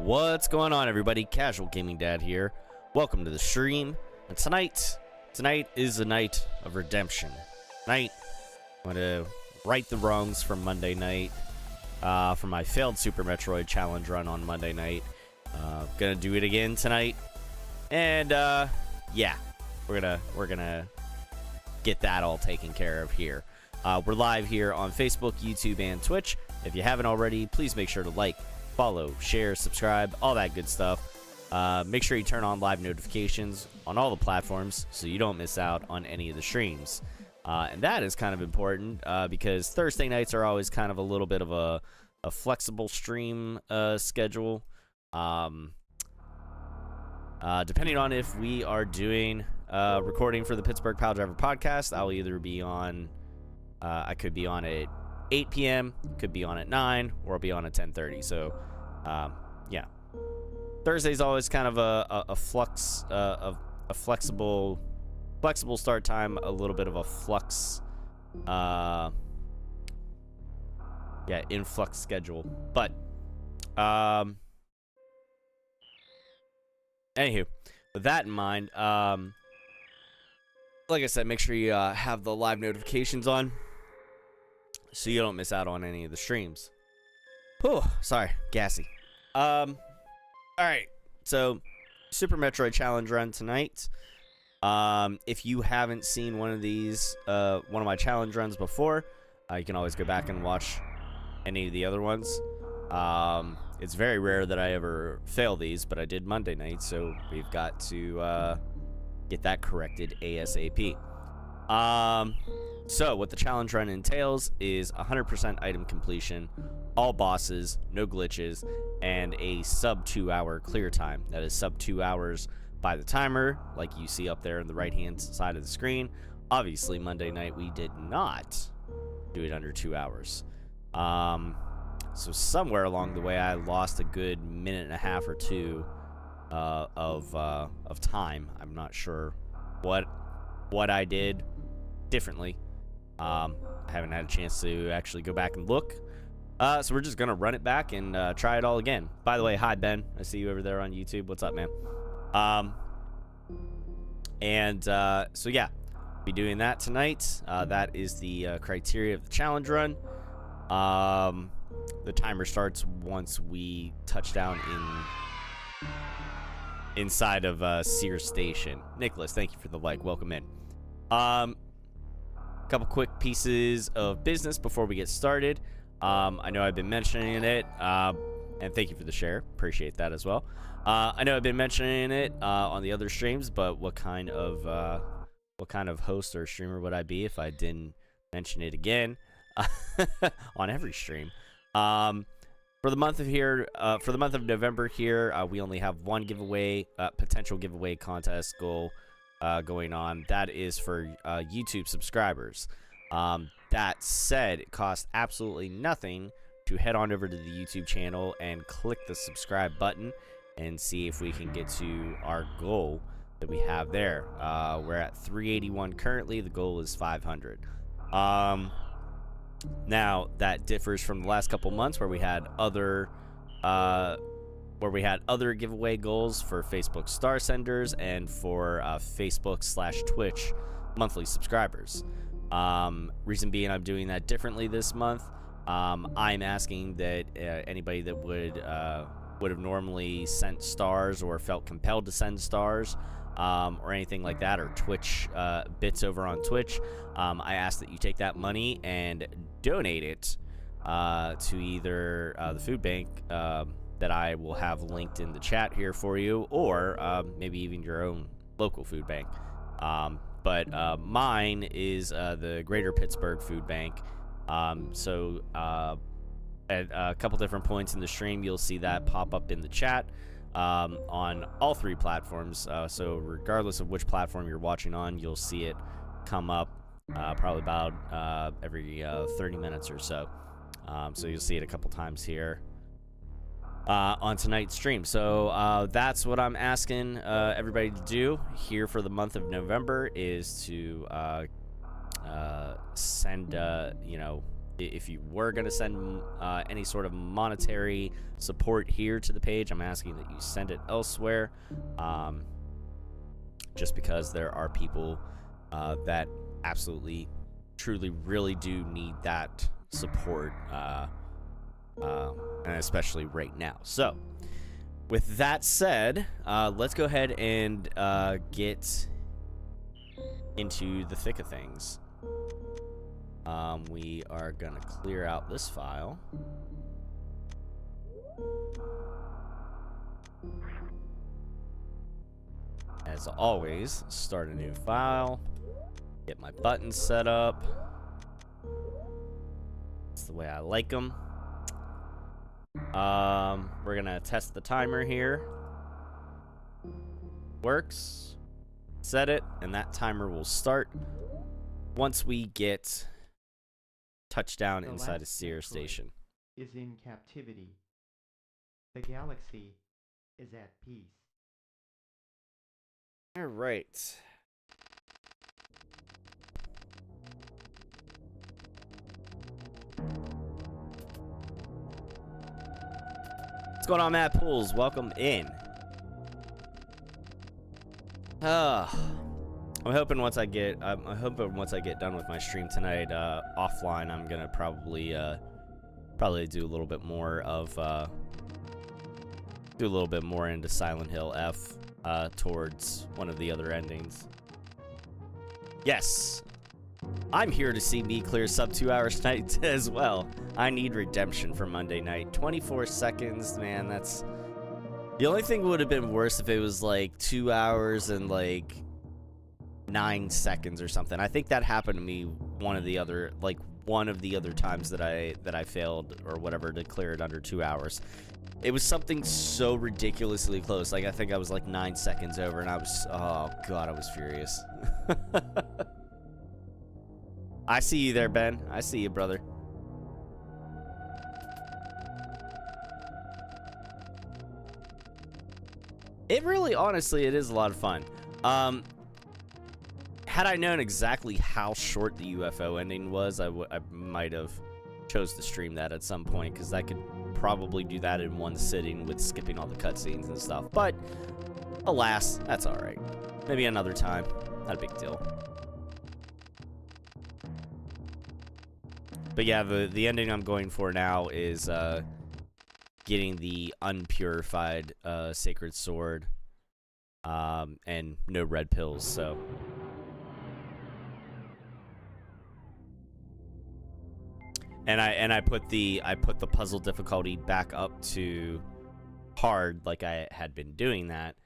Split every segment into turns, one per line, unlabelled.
What's going on, everybody? Casual Gaming Dad here. Welcome to the stream. And tonight is the night of redemption. Tonight, I'm going to right the wrongs from Monday night, from my failed Super Metroid challenge run on Monday night. Gonna do it again tonight, and yeah, we're gonna get that all taken care of here. We're live here on Facebook, YouTube, and Twitch. If you haven't already, please make sure to like, follow, share, subscribe, all that good stuff. Make sure you turn on live notifications on all the platforms so you don't miss out on any of the streams. And that is kind of important because Thursday nights are always kind of a little bit of a flexible stream schedule. Depending on if we are doing recording for the Pittsburgh Pile Driver podcast, I'll either be on, I could be on at 8 p.m., could be on at 9, or I'll be on at 10:30. So, yeah. Thursday's always kind of a flux, a flexible start time, a little bit of a flux, yeah, influx schedule. But, anywho, with that in mind, like I said, make sure you have the live notifications on so you don't miss out on any of the streams. Oh, sorry, gassy. All right, so Super Metroid challenge run tonight. If you haven't seen one of these, one of my challenge runs before, you can always go back and watch any of the other ones. It's very rare that I ever fail these, but I did Monday night, so we've got to get that corrected ASAP. So what the challenge run entails is 100% item completion, all bosses, no glitches, and a sub 2 hour clear time. That is sub 2 hours by the timer, like you see up there on the right hand side of the screen. Obviously Monday night we did not do it under 2 hours. So somewhere along the way I lost a good minute and a half or two of time. I'm not sure what I did differently. I haven't had a chance to actually go back and look. So we're just gonna run it back and try it all again. By the way, hi Ben, I see you over there on YouTube. What's up, man? So yeah, be doing that tonight. That is the criteria of the challenge run. The timer starts once we touch down inside of Sears Station. Nicholas, thank you for the like. Welcome in. Couple quick pieces of business before we get started. I know I've been mentioning it, and thank you for the share. Appreciate that as well. I know I've been mentioning it on the other streams, but what kind of host or streamer would I be if I didn't mention it again on every stream? For the month of November here, we only have one giveaway, potential giveaway contest goal going on. That is for YouTube subscribers. That said, it costs absolutely nothing to head on over to the YouTube channel and click the subscribe button and see if we can get to our goal that we have there. We're at 381 currently. The goal is 500. Now that differs from the last couple months where we had other giveaway goals for Facebook Star Senders and for Facebook/Twitch monthly subscribers. Reason being I'm doing that differently this month. I'm asking that anybody that would have normally sent stars or felt compelled to send stars or anything like that, or Twitch bits over on Twitch, I ask that you take that money and donate it to either the food bank that I will have linked in the chat here for you, or maybe even your own local food bank. But mine is the Greater Pittsburgh Food Bank. So at a couple different points in the stream, you'll see that pop up in the chat on all three platforms. So regardless of which platform you're watching on, you'll see it come up probably about every 30 minutes or so. So you'll see it a couple times here on tonight's stream. So that's what I'm asking everybody to do here for the month of November, is to send if you were going to send any sort of monetary support here to the page, I'm asking that you send it elsewhere, just because there are people that absolutely, truly, really do need that support, and especially right now. So, with that said, let's go ahead and get into the thick of things. We are gonna clear out this file. As always, start a new file. Get my buttons set up. That's the way I like them. We're gonna test the timer here. Works. Set it, and that timer will start once we get touchdown inside a Seer station.
Is in captivity. The galaxy is at peace.
All right. What's going on, Matt Pools? Welcome in. I'm hoping once I get done with my stream tonight, offline, I'm gonna probably do a little bit more into Silent Hill F, towards one of the other endings. Yes, I'm here to see me clear sub 2 hours tonight as well. I need redemption for Monday night. 24 seconds, man. That's the only thing would have been worse if it was like 2 hours and like 9 seconds or something. I think that happened to me one of the other times that I failed or whatever to clear it under 2 hours. It was something so ridiculously close. Like I think I was like 9 seconds over, and I was, oh god, I was furious. I see you there, Ben. I see you, brother. It really, honestly, it is a lot of fun. Had I known exactly how short the UFO ending was, I might have chose to stream that at some point, because I could probably do that in one sitting with skipping all the cutscenes and stuff. But alas, that's all right. Maybe another time. Not a big deal. But yeah, the ending I'm going for now is getting the unpurified sacred sword, and no red pills. So. And I put the puzzle difficulty back up to hard, like I had been doing that,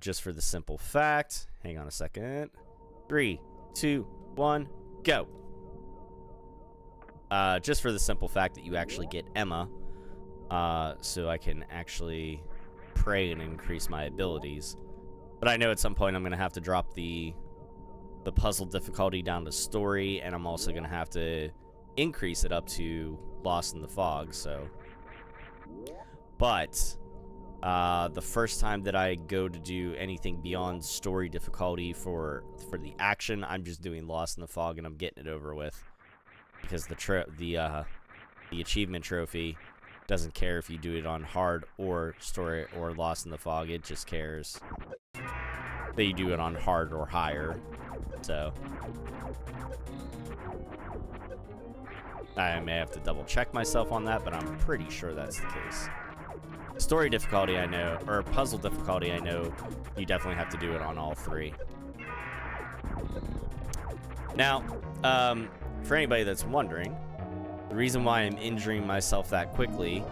just for the simple fact. Hang on a second. 3, 2, 1, go. Just for the simple fact that you actually get Emma, so I can actually pray and increase my abilities. But I know at some point I'm gonna have to drop the puzzle difficulty down to story, and I'm also gonna have to increase it up to Lost in the Fog. So, but the first time that I go to do anything beyond story difficulty for the action, I'm just doing Lost in the Fog, and I'm getting it over with, because the achievement trophy doesn't care if you do it on hard or story or Lost in the Fog. It just cares that you do it on hard or higher. So I may have to double check myself on that, but I'm pretty sure that's the case. Story difficulty, I know, or puzzle difficulty, I know you definitely have to do it on all 3. Now, for anybody that's wondering, the reason why I'm injuring myself that quickly,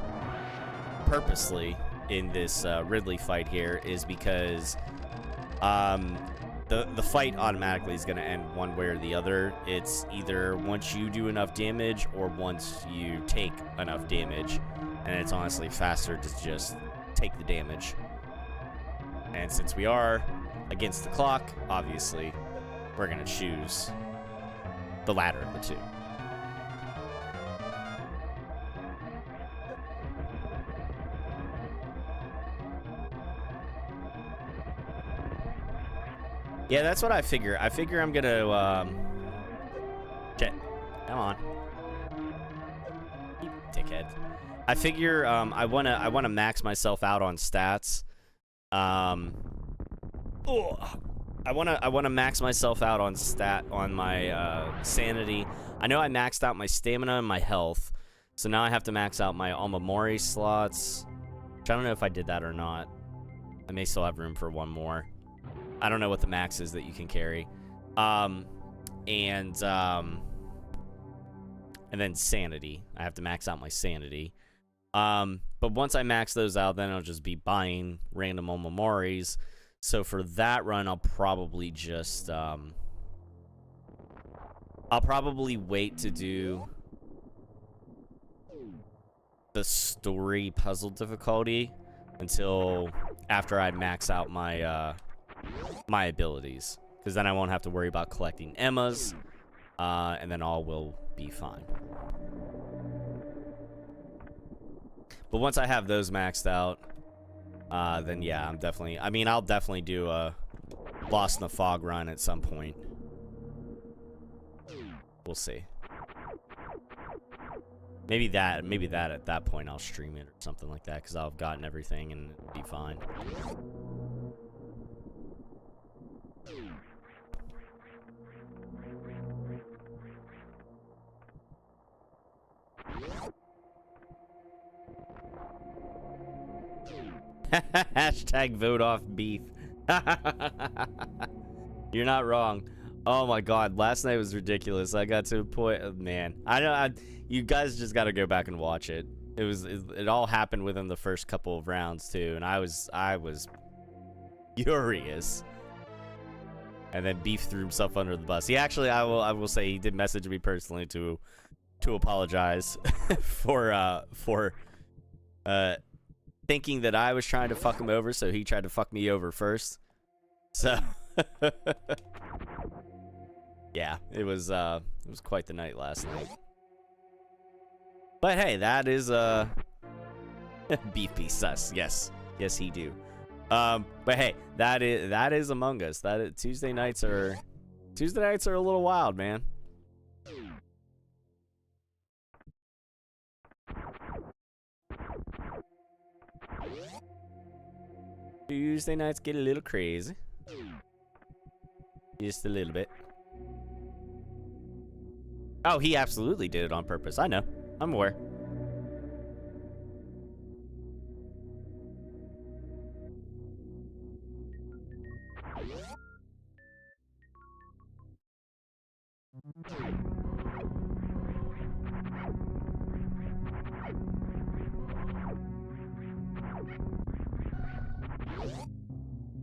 purposely, in this Ridley fight here is because the fight automatically is going to end one way or the other. It's either once you do enough damage or once you take enough damage. And it's honestly faster to just take the damage. And since we are against the clock, obviously, we're going to choose the latter of the two. Yeah, that's what I figure. I figure I'm gonna, shit. Come on. perfect. I figure I wanna max myself out on stats. I wanna max myself out on my sanity. I know I maxed out my stamina and my health, so now I have to max out my Alma Mori slots. Which I don't know if I did that or not. I may still have room for one more. I don't know what the max is that you can carry. And then sanity. I have to max out my sanity. But once I max those out, then I'll just be buying random Alma Moris. So for that run, I'll probably just, I'll probably wait to do the story puzzle difficulty until after I max out my, my abilities. Because then I won't have to worry about collecting Emmas, and then all will be fine. But once I have those maxed out, then yeah, I'll definitely do a Lost in the Fog run at some point. We'll see. Maybe that at that point I'll stream it or something like that, because I'll have gotten everything and it'll be fine. Hashtag vote off beef. You're not wrong. Oh my god, last night was ridiculous. I got to a point, man. You guys just got to go back and watch it. It all happened within the first couple of rounds too, and I was furious. And then Beef threw himself under the bus. He actually, I will say, he did message me personally to apologize for thinking that I was trying to fuck him over, so he tried to fuck me over first. So yeah, it was quite the night last night. But hey, that is Beef be sus. Yes, he do. But hey, that is Among Us. Tuesday nights are a little wild, man. Tuesday nights get a little crazy. Just a little bit. Oh, he absolutely did it on purpose. I know. I'm aware.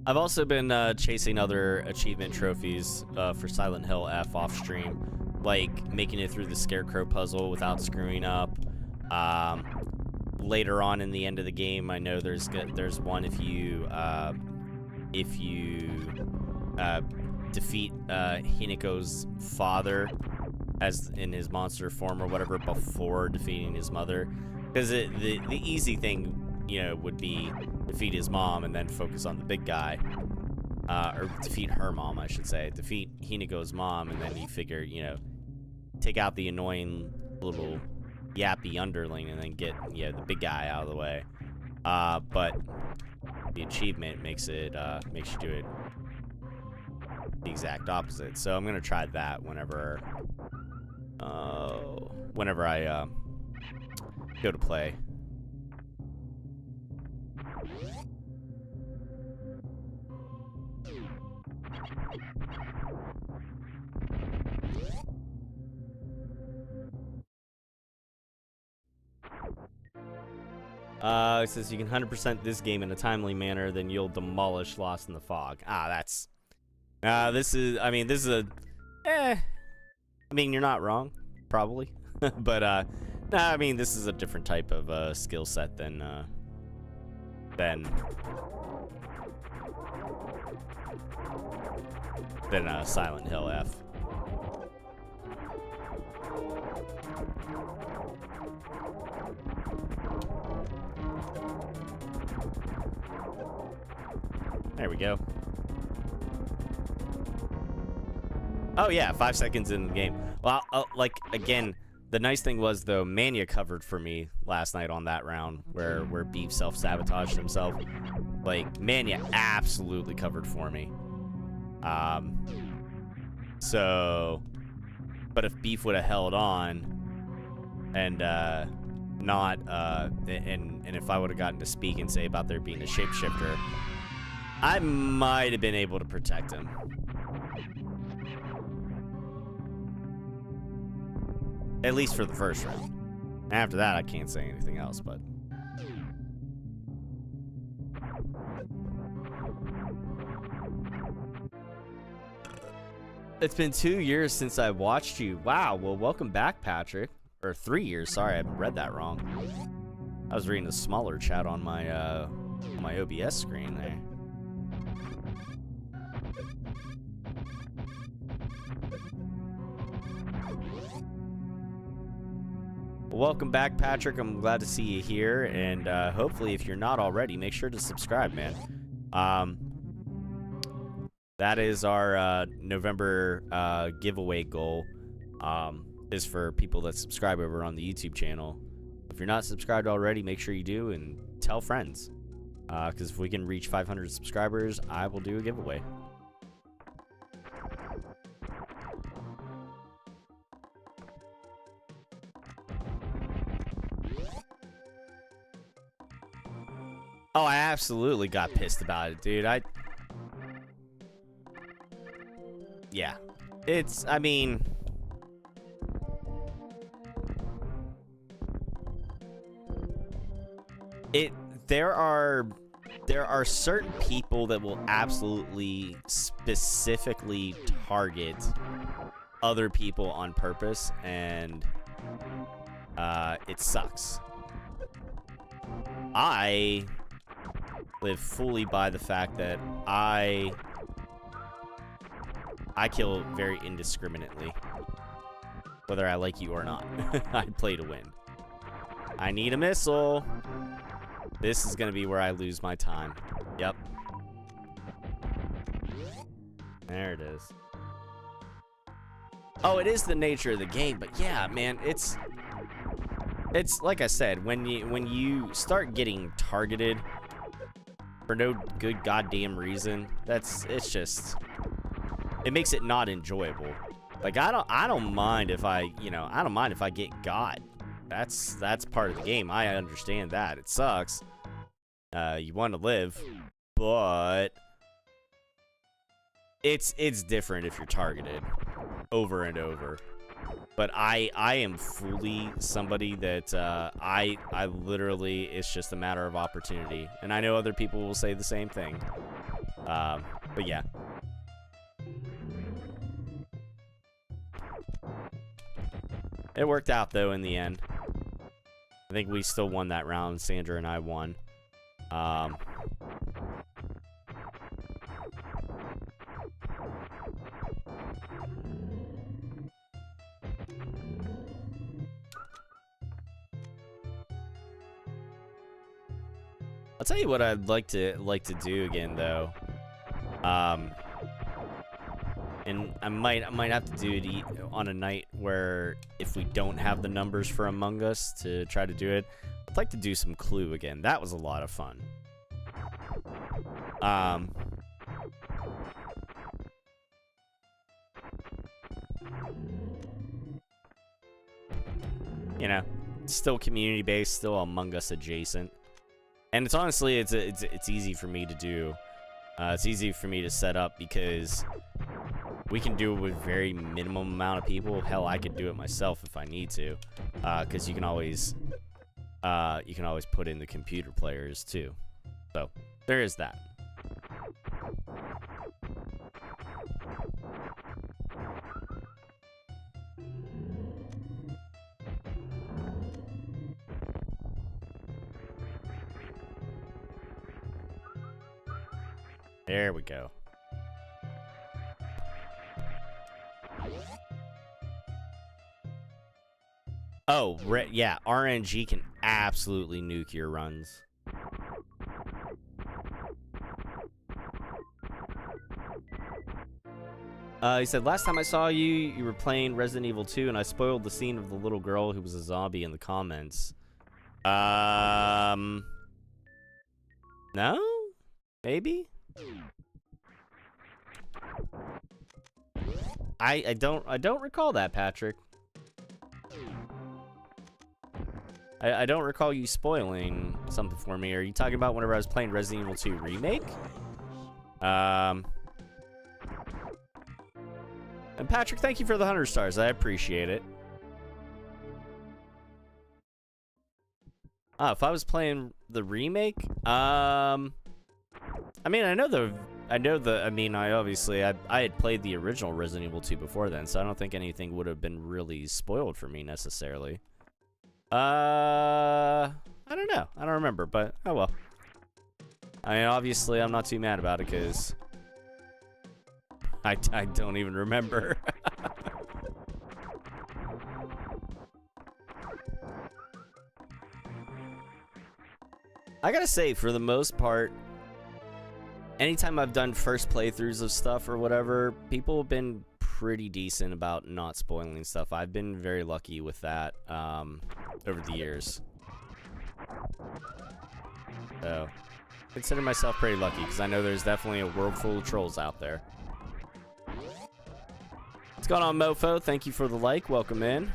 I've also been chasing other achievement trophies for Silent Hill F off stream, like making it through the Scarecrow puzzle without screwing up. Later on in the end of the game, I know there's one if you defeat Hinako's father as in his monster form or whatever before defeating his mother, because the easy thing, would be defeat his mom and then focus on the big guy, or defeat her mom, I should say. Defeat Hinako's mom, and then you figure, take out the annoying little yappy underling, and then get the big guy out of the way. But the achievement makes you do it the exact opposite. So I'm gonna try that whenever I go to play. It says you can 100% this game in a timely manner, then you'll demolish Lost in the Fog. This is you're not wrong, probably. But, this is a different type of skill set than Silent Hill F. There we go. Oh yeah, 5 seconds in the game. Well, again, The nice thing was, though, Mania covered for me last night on that round where Beef self-sabotaged himself. Like, Mania absolutely covered for me. So, but if Beef would have held on and not and if I would have gotten to speak and say about there being a shapeshifter, I might have been able to protect him. At least for the first round. After that, I can't say anything else, but... It's been 2 years since I watched you. Wow, well, welcome back, Patrick. Or 3 years, sorry, I read that wrong. I was reading a smaller chat on my OBS screen there. Welcome back, Patrick. I'm glad to see you here, and hopefully, if you're not already, make sure to subscribe, man. That is our November giveaway goal. Is for people that subscribe over on the YouTube channel. If you're not subscribed already, make sure you do and tell friends. Because if we can reach 500 subscribers, I will do a giveaway. Oh, I absolutely got pissed about it, dude. Yeah. I mean... There are certain people that will absolutely specifically target other people on purpose, and it sucks. I live fully by the fact that I kill very indiscriminately, whether I like you or not. I play to win. I need a missile. This is going to be where I lose my time. Yep. There it is. Oh, it is the nature of the game, but yeah, man, it's like I said, when you start getting targeted for no good goddamn reason, it makes it not enjoyable. Like I don't mind if I get got. That's part of the game. I understand that. It sucks. You want to live, but it's different if you're targeted over and over. But I am fully somebody that I literally, it's just a matter of opportunity. And I know other people will say the same thing. But yeah. It worked out though in the end. I think we still won that round. Sandra and I won. I'll tell you what I'd like to do again though. And I might have to do it on a night where if we don't have the numbers for Among Us to try to do it, I'd like to do some Clue again. That was a lot of fun. You know, still community based, still Among Us adjacent, and it's honestly it's easy for me to do. It's easy for me to set up because we can do it with very minimum amount of people. Hell, I could do it myself if I need to, because you can always put in the computer players too. So there is that. There we go. Oh, yeah, RNG can absolutely nuke your runs. He said, last time I saw you, you were playing Resident Evil 2, and I spoiled the scene of the little girl who was a zombie in the comments. No? Maybe? I don't recall that, Patrick. I don't recall you spoiling something for me. Are you talking about whenever I was playing Resident Evil 2 Remake? And Patrick, thank you for the 100 stars. I appreciate it. If I was playing the remake, I mean, I had played the original Resident Evil 2 before then, so I don't think anything would have been really spoiled for me necessarily. I don't know. I don't remember, but oh well. I mean, obviously, I'm not too mad about it because I don't even remember. I gotta say, for the most part, anytime I've done first playthroughs of stuff or whatever, people have been pretty decent about not spoiling stuff. I've been very lucky with that over the years. So, consider myself pretty lucky because I know there's definitely a world full of trolls out there. What's going on, Mofo? Thank you for the like. Welcome in.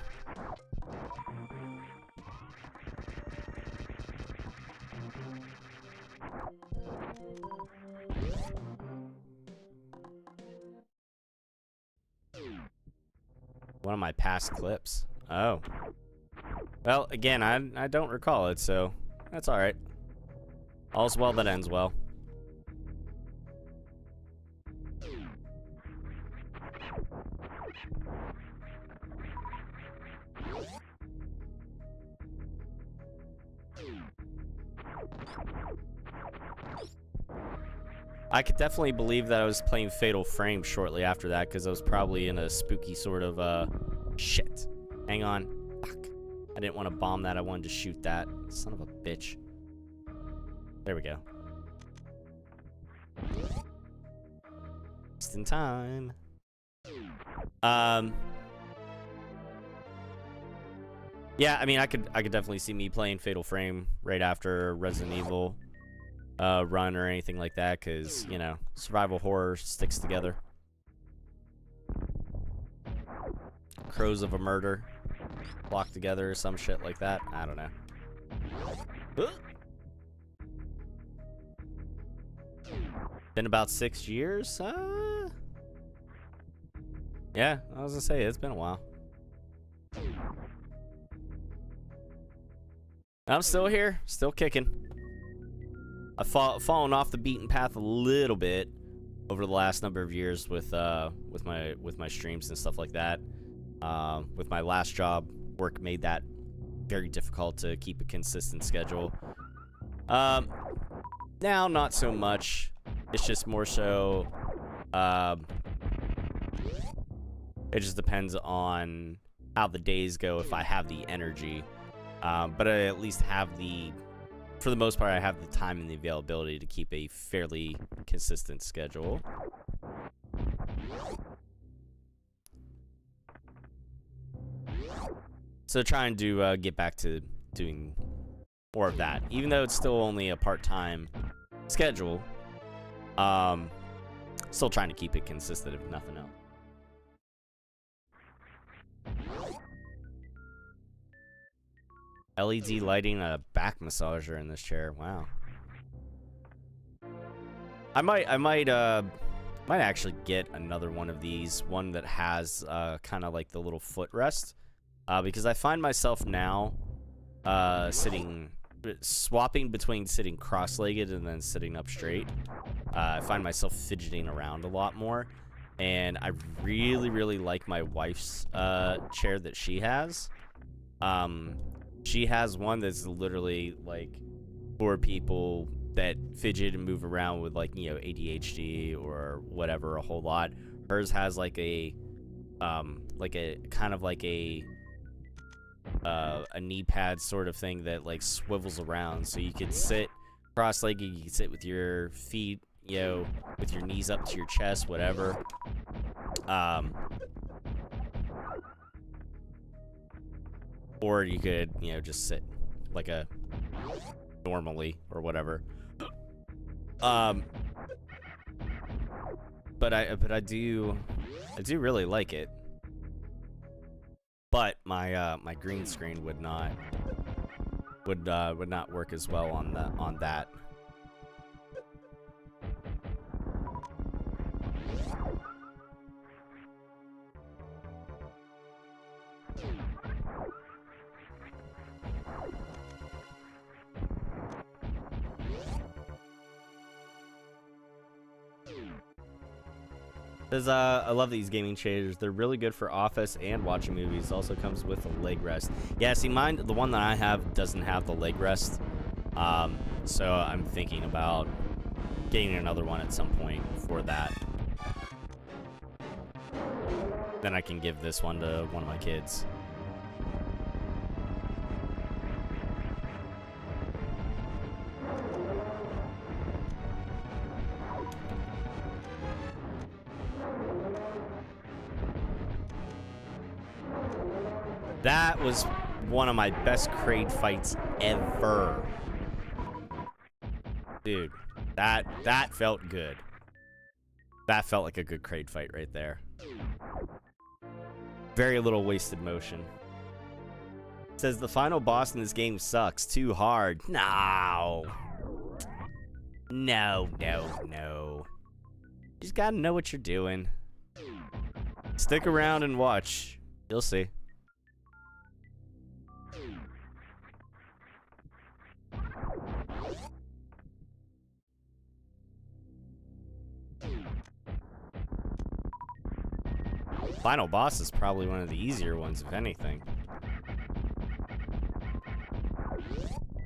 One of my past clips. Oh. Well, again, I don't recall it, so that's all right. All's well that ends well. I could definitely believe that I was playing Fatal Frame shortly after that, because I was probably in a spooky sort of, shit. Hang on. Fuck. I didn't want to bomb that. I wanted to shoot that. Son of a bitch. There we go. Just in time. Yeah, I mean, I could definitely see me playing Fatal Frame right after Resident Evil run or anything like that, because, you know, survival horror sticks together. Crows of a Murder locked together or some shit like that. I don't know. Been about 6 years? Yeah, I was gonna say, it's been a while. I'm still here, still kicking. I've fallen off the beaten path a little bit over the last number of years with my streams and stuff like that. With my last job, work made that very difficult to keep a consistent schedule. Now, not so much. It's just more so, it just depends on how the days go, if I have the energy. But I at least have for the most part, I have the time and the availability to keep a fairly consistent schedule. So trying to get back to doing more of that, even though it's still only a part-time schedule. Still trying to keep it consistent, if nothing else. LED lighting and a back massager in this chair. Wow. I might actually get another one of these, one that has kind of like the little footrest, because I find myself now swapping between sitting cross-legged and then sitting up straight. I find myself fidgeting around a lot more, and I really like my wife's chair that she has. She has one that's literally like for people that fidget and move around with, like, you know, ADHD or whatever a whole lot. Hers has like a kind of like a knee pad sort of thing that like swivels around, so you can sit cross-legged, you can sit with your feet, you know, with your knees up to your chest, whatever. Or you could, you know, just sit like a normally or whatever. But I do really like it. But my my green screen would not work as well on that. Says, I love these gaming chairs. They're really good for office and watching movies. Also comes with a leg rest. Yeah, see, mine, the one that I have doesn't have the leg rest. So I'm thinking about getting another one at some point for that. Then I can give this one to one of my kids. That was one of my best Kraid fights ever. Dude, that felt good. That felt like a good Kraid fight right there. Very little wasted motion. It says the final boss in this game sucks. Too hard. No. No, no, no. You just gotta know what you're doing. Stick around and watch. You'll see. Final boss is probably one of the easier ones, if anything.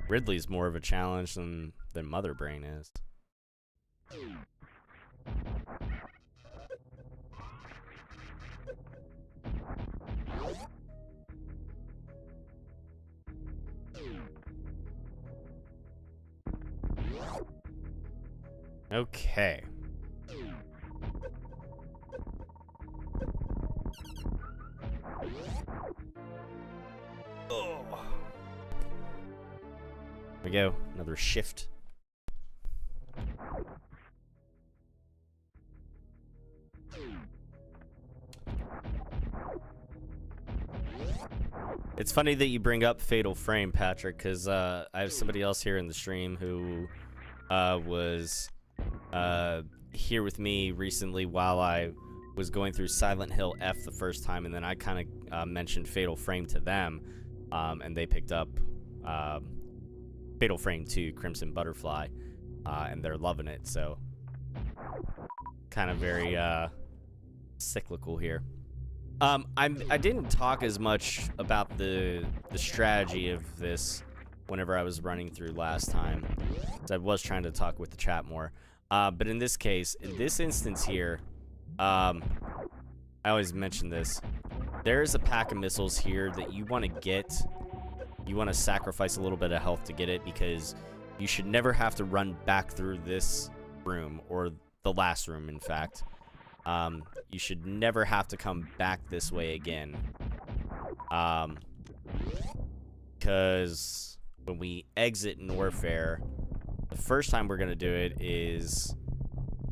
Ridley's more of a challenge than Mother Brain is. Okay. Oh. There we go. Another shift. It's funny that you bring up Fatal Frame, Patrick, because I have somebody else here in the stream who was here with me recently while I was going through Silent Hill F the first time, and then I kind of mentioned Fatal Frame to them, and they picked up Fatal Frame 2, Crimson Butterfly, and they're loving it, so kind of very cyclical here. I didn't talk as much about the strategy of this whenever I was running through last time, because I was trying to talk with the chat more. But in this case, in this instance here, I always mention this. There's a pack of missiles here that you want to get. You want to sacrifice a little bit of health to get it, because you should never have to run back through this room, or the last room, in fact. You should never have to come back this way again. Because when we exit Norfair, the first time we're going to do it is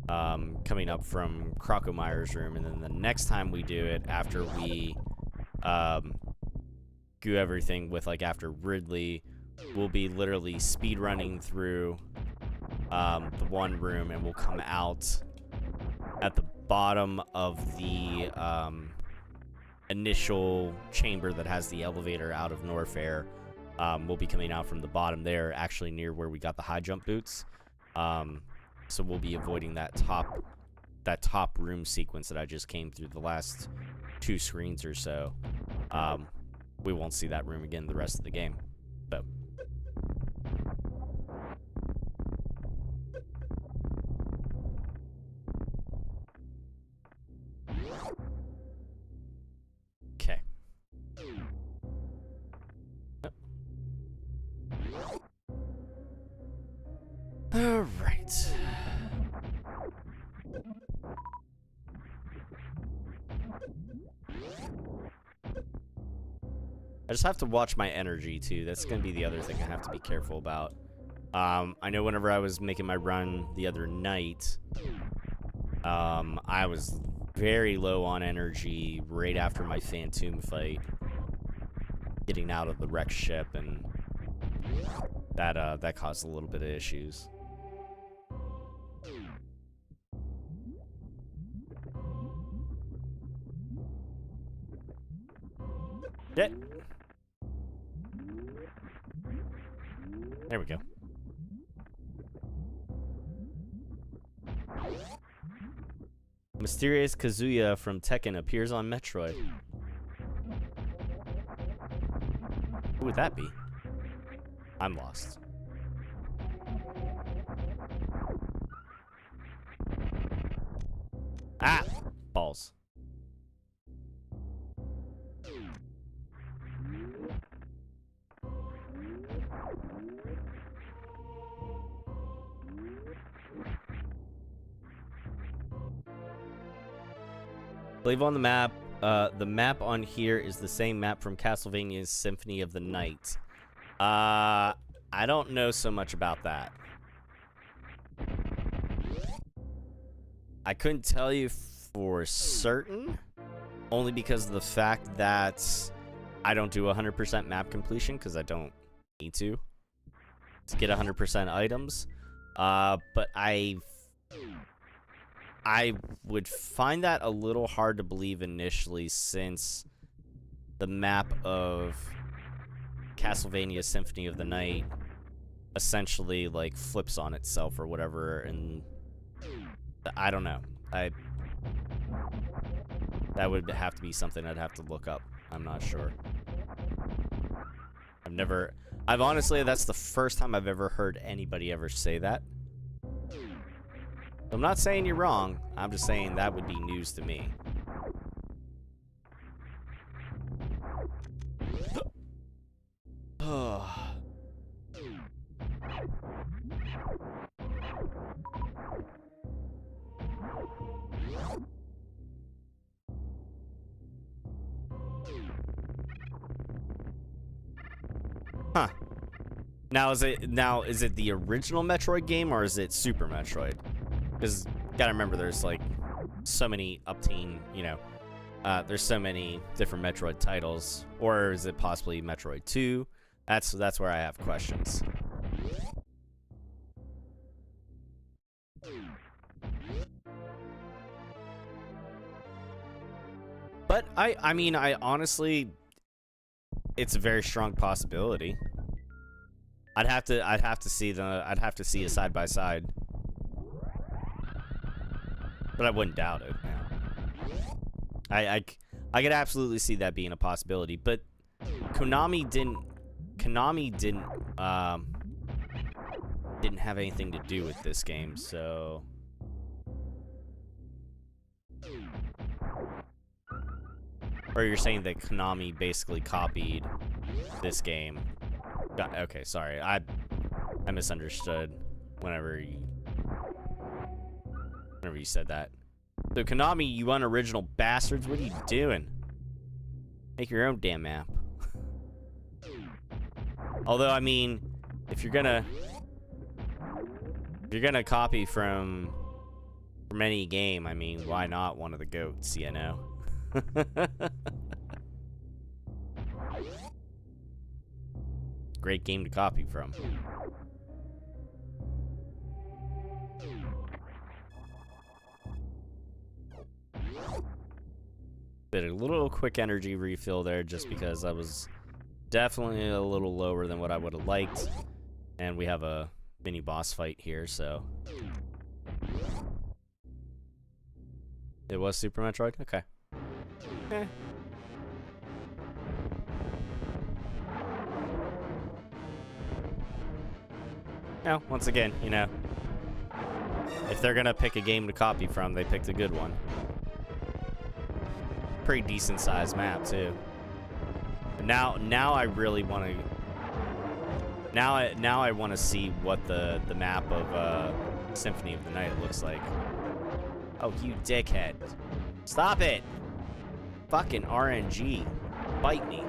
coming up from Crocomeyer's room, and then the next time we do it, after we do everything with, like, after Ridley, we'll be literally speed running through the one room, and we'll come out at the bottom of the initial chamber that has the elevator out of Norfair. We'll be coming out from the bottom there, actually near where we got the high jump boots. So we'll be avoiding that top room sequence that I just came through the last 2 screens or so. We won't see that room again the rest of the game. So. Okay. All right. I just have to watch my energy, too. That's going to be the other thing I have to be careful about. I know whenever I was making my run the other night, I was very low on energy right after my Phantom fight. Getting out of the wrecked ship, and that caused a little bit of issues. Yeah. There we go. Mysterious Kazuya from Tekken appears on Metroid. Who would that be? I'm lost. Ah! Balls. Believe on the map. The map on here is the same map from Castlevania's Symphony of the Night. I don't know so much about that. I couldn't tell you for certain, only because of the fact that I don't do 100% map completion, because I don't need to get 100% items. But I would find that a little hard to believe initially, since the map of Castlevania Symphony of the Night essentially like flips on itself or whatever, and I don't know. That would have to be something I'd have to look up. I'm not sure. I've honestly, that's the first time I've ever heard anybody ever say that. I'm not saying you're wrong. I'm just saying that would be news to me. Huh. Now is it the original Metroid game, or is it Super Metroid? Because gotta remember, there's like so many upteen, you know, there's so many different Metroid titles. Or is it possibly Metroid 2? That's where I have questions. But I mean, I honestly, it's a very strong possibility. I'd have to see a side by side. But I wouldn't doubt it. I could absolutely see that being a possibility, but Konami didn't have anything to do with this game, so or you're saying that Konami basically copied this game? Okay, sorry. I misunderstood whenever you said that. So Konami, you unoriginal bastards, what are you doing? Make your own damn map. Although, I mean, if you're gonna copy from any game, I mean, why not one of the GOATs, you know? Great game to copy from. Did a little quick energy refill there just because I was definitely a little lower than what I would have liked. And we have a mini boss fight here, so. It was Super Metroid? Okay. Eh. No, once again, you know, if they're gonna pick a game to copy from, they picked a good one. Pretty decent sized map too. But now I really want to. Now I want to see what the map of Symphony of the Night looks like. Oh, you dickhead! Stop it! Fucking RNG, bite me.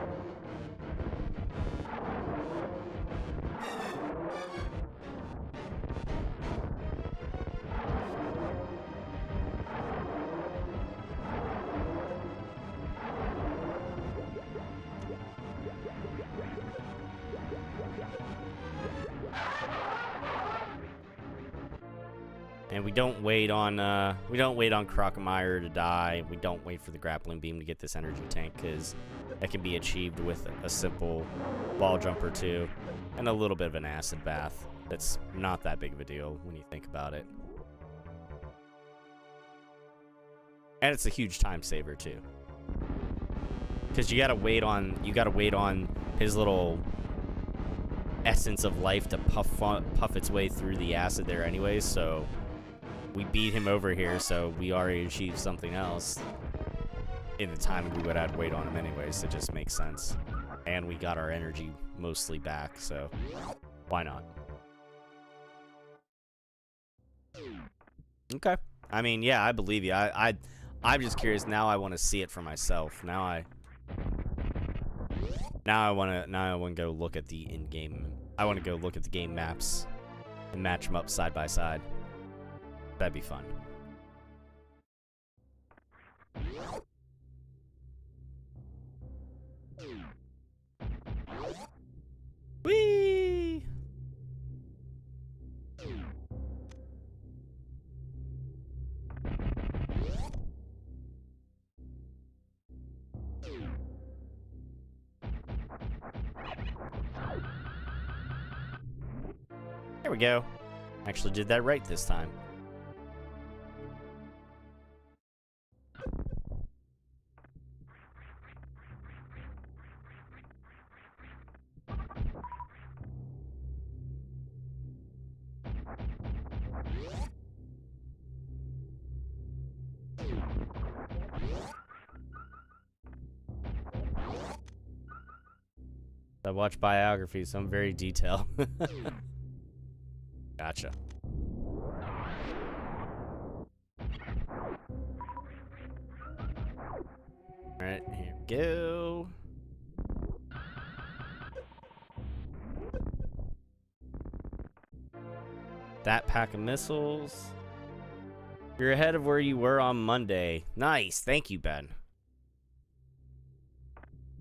And we don't wait on Crocomire to die. We don't wait for the grappling beam to get this energy tank, because that can be achieved with a simple wall jump or two and a little bit of an acid bath. That's not that big of a deal when you think about it. And it's a huge time saver too, because you gotta wait on his little essence of life to puff its way through the acid there anyways. So we beat him over here, so we already achieved something else in the time we would have to wait on him anyways. It just makes sense, and we got our energy mostly back, so why not? Okay. I mean, yeah, I believe you. I'm just curious now. I want to see it for myself. Now I want to go look at the in-game. I want to go look at the game maps and match them up side by side. That'd be fun. Whee! There we go. Actually did that right this time. I watch biographies, so I'm very detailed. Gotcha. Alright, here we go. That pack of missiles. You're ahead of where you were on Monday. Nice. Thank you, Ben.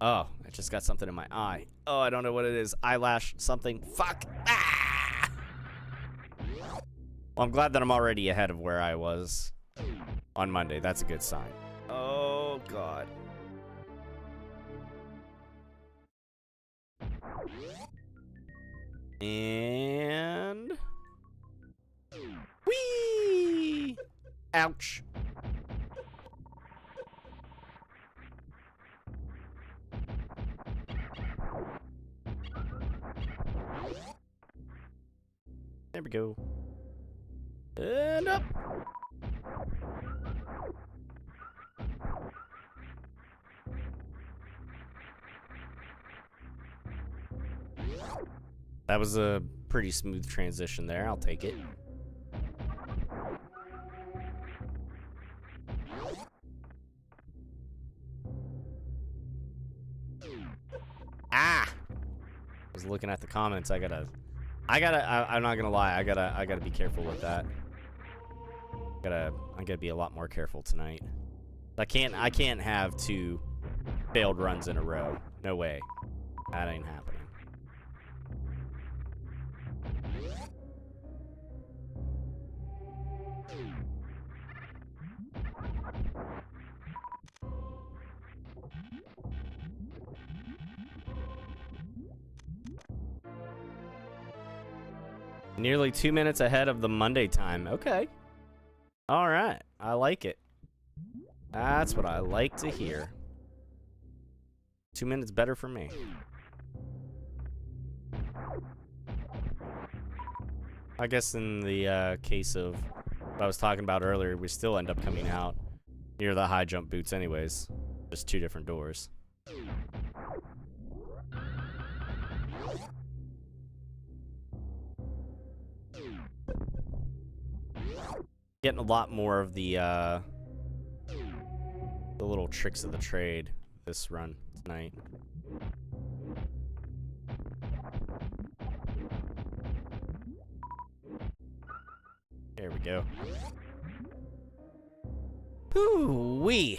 Oh, I just got something in my eye. Oh, I don't know what it is. Eyelash something. Fuck. Ah! Well, I'm glad that I'm already ahead of where I was on Monday. That's a good sign. Oh, God. And... whee! Ouch. There we go. And up. That was a pretty smooth transition there. I'll take it. Ah! I was looking at the comments. I'm not gonna lie. I gotta be careful with that. I gotta be a lot more careful tonight. I can't have 2 failed runs in a row. No way. That ain't happening. Nearly 2 minutes ahead of the Monday time. Okay. All right. I like it. That's what I like to hear. 2 minutes better for me. I guess in the case of what I was talking about earlier, we still end up coming out near the high jump boots anyways. Just 2 different doors. Getting a lot more of the little tricks of the trade this run tonight. There we go. Hoo-wee.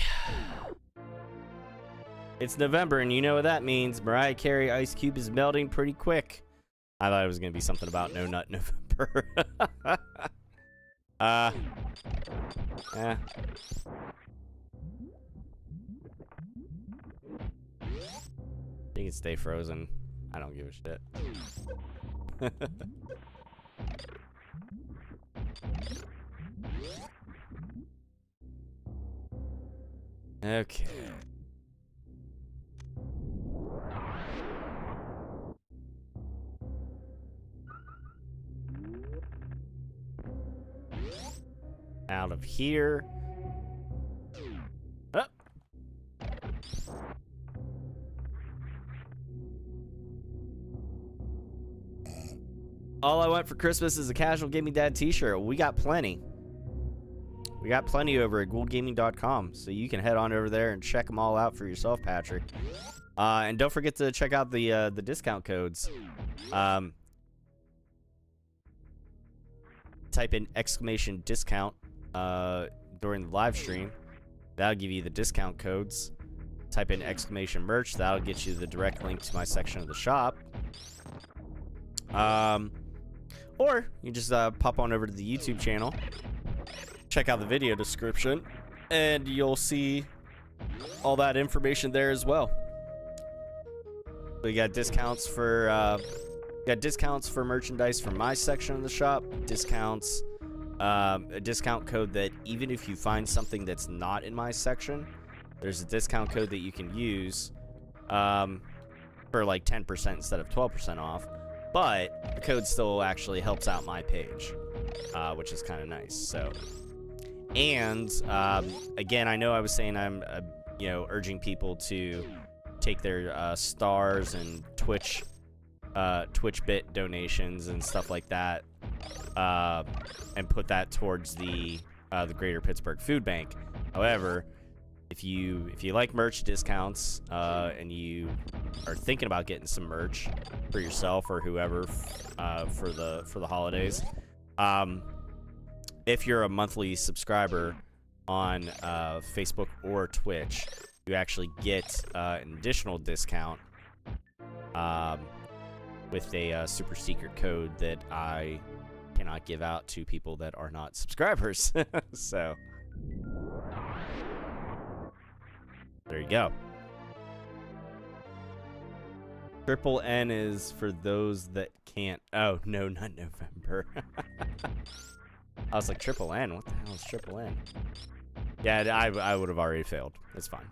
It's November, and you know what that means. Mariah Carey Ice Cube is melting pretty quick. I thought it was going to be something about No Nut November. Eh. You can stay frozen. I don't give a shit. Okay. Out of here. Oh. All I want for Christmas is a casual gaming dad t-shirt. We got plenty. We got plenty over at ghoulgaming.com, so you can head on over there and check them all out for yourself, Patrick. And don't forget to check out the discount codes. Type in !discount during the live stream. That'll give you the discount codes. Type in !merch. That'll get you the direct link to my section of the shop. Or you just pop on over to the YouTube channel, check out the video description, and you'll see all that information there as well. We got discounts for merchandise from my section of the shop. Discounts, a discount code that even if you find something that's not in my section, there's a discount code that you can use for like 10% instead of 12% off. But the code still actually helps out my page, which is kind of nice. So, and again, I know I was saying I'm, urging people to take their stars and Twitch bit donations and stuff like that, and put that towards the Greater Pittsburgh Food Bank. However, if you like merch discounts and you are thinking about getting some merch for yourself or whoever for the holidays, if you're a monthly subscriber on Facebook or Twitch, you actually get an additional discount with a super secret code that I cannot give out to people that are not subscribers. So there you go. Triple N is for those that can't. Oh, no, not November. I was like, Triple N? What the hell is Triple N? Yeah, I would have already failed. It's fine.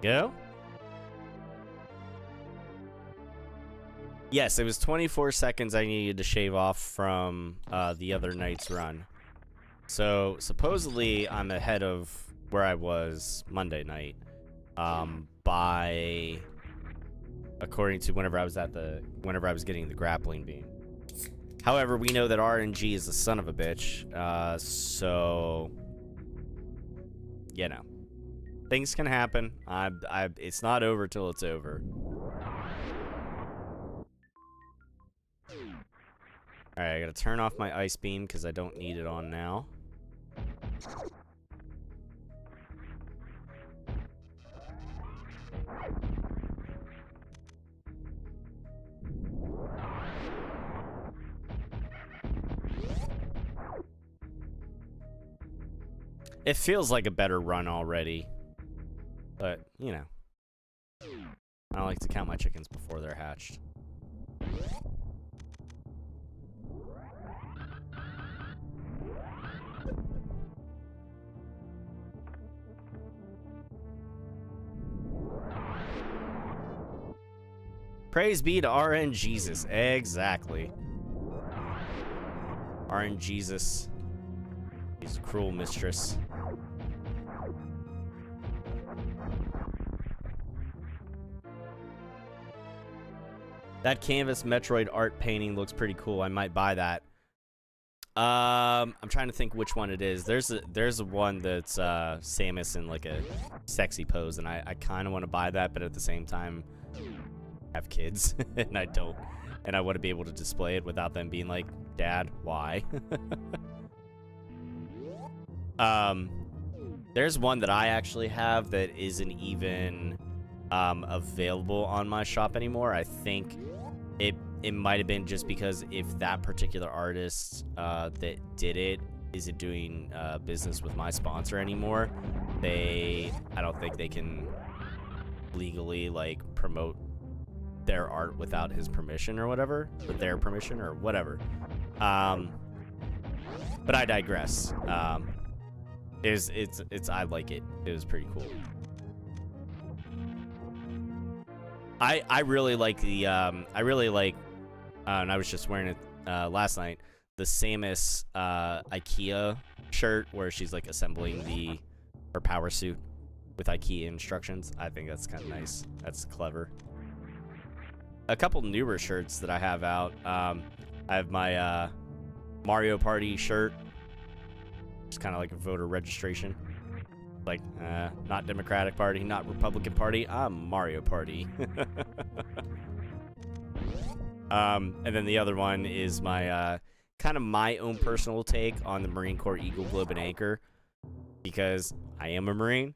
Go? Yes, it was 24 seconds I needed to shave off from the other night's run. So supposedly I'm ahead of where I was Monday night by, according to whenever I was getting the grappling beam. However, we know that RNG is the son of a bitch, so things can happen. It's not over till it's over. Alright, I gotta turn off my ice beam because I don't need it on now. It feels like a better run already. But, I don't like to count my chickens before they're hatched. Praise be to RN Jesus. Exactly. RN Jesus. He's a cruel mistress. That canvas Metroid art painting looks pretty cool. I might buy that. I'm trying to think which one it is. There's one that's Samus in like a sexy pose, and I kind of want to buy that, but at the same time, I have kids, and I don't, and I want to be able to display it without them being like, "Dad, why?" There's one that I actually have that isn't even available on my shop anymore. I think it might have been just because if that particular artist that did it isn't doing business with my sponsor anymore, I don't think they can legally like promote their art without his permission or whatever, or their permission or whatever. But I digress. It's I like it. It was pretty cool. I really like the and I was just wearing it last night, the Samus IKEA shirt where she's like assembling her power suit with IKEA instructions. I think that's kind of nice. That's clever. A couple newer shirts that I have out. I have my Mario Party shirt. It's kind of like a voter registration. Like, not Democratic Party, not Republican Party. I'm Mario Party. And then the other one is my kind of my own personal take on the Marine Corps Eagle, Globe, and Anchor, because I am a Marine.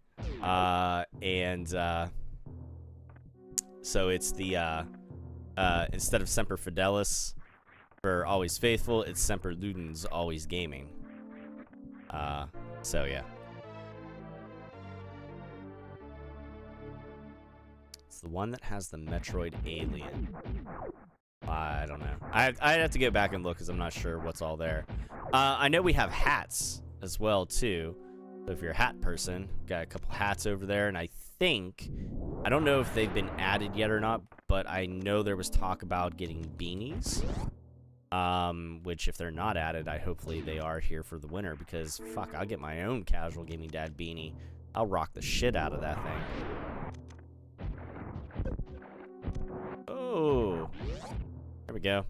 So it's the instead of Semper Fidelis for always faithful, it's Semper Ludens, always gaming. So yeah. It's the one that has the Metroid alien. I don't know. I'd have to get back and look because I'm not sure what's all there. I know we have hats as well too. So if you're a hat person, got a couple hats over there, and I don't know if they've been added yet or not, but I know there was talk about getting beanies. Which if they're not added, hopefully they are here for the winter, because fuck, I'll get my own casual gaming dad beanie. I'll rock the shit out of that thing. Oh, there we go.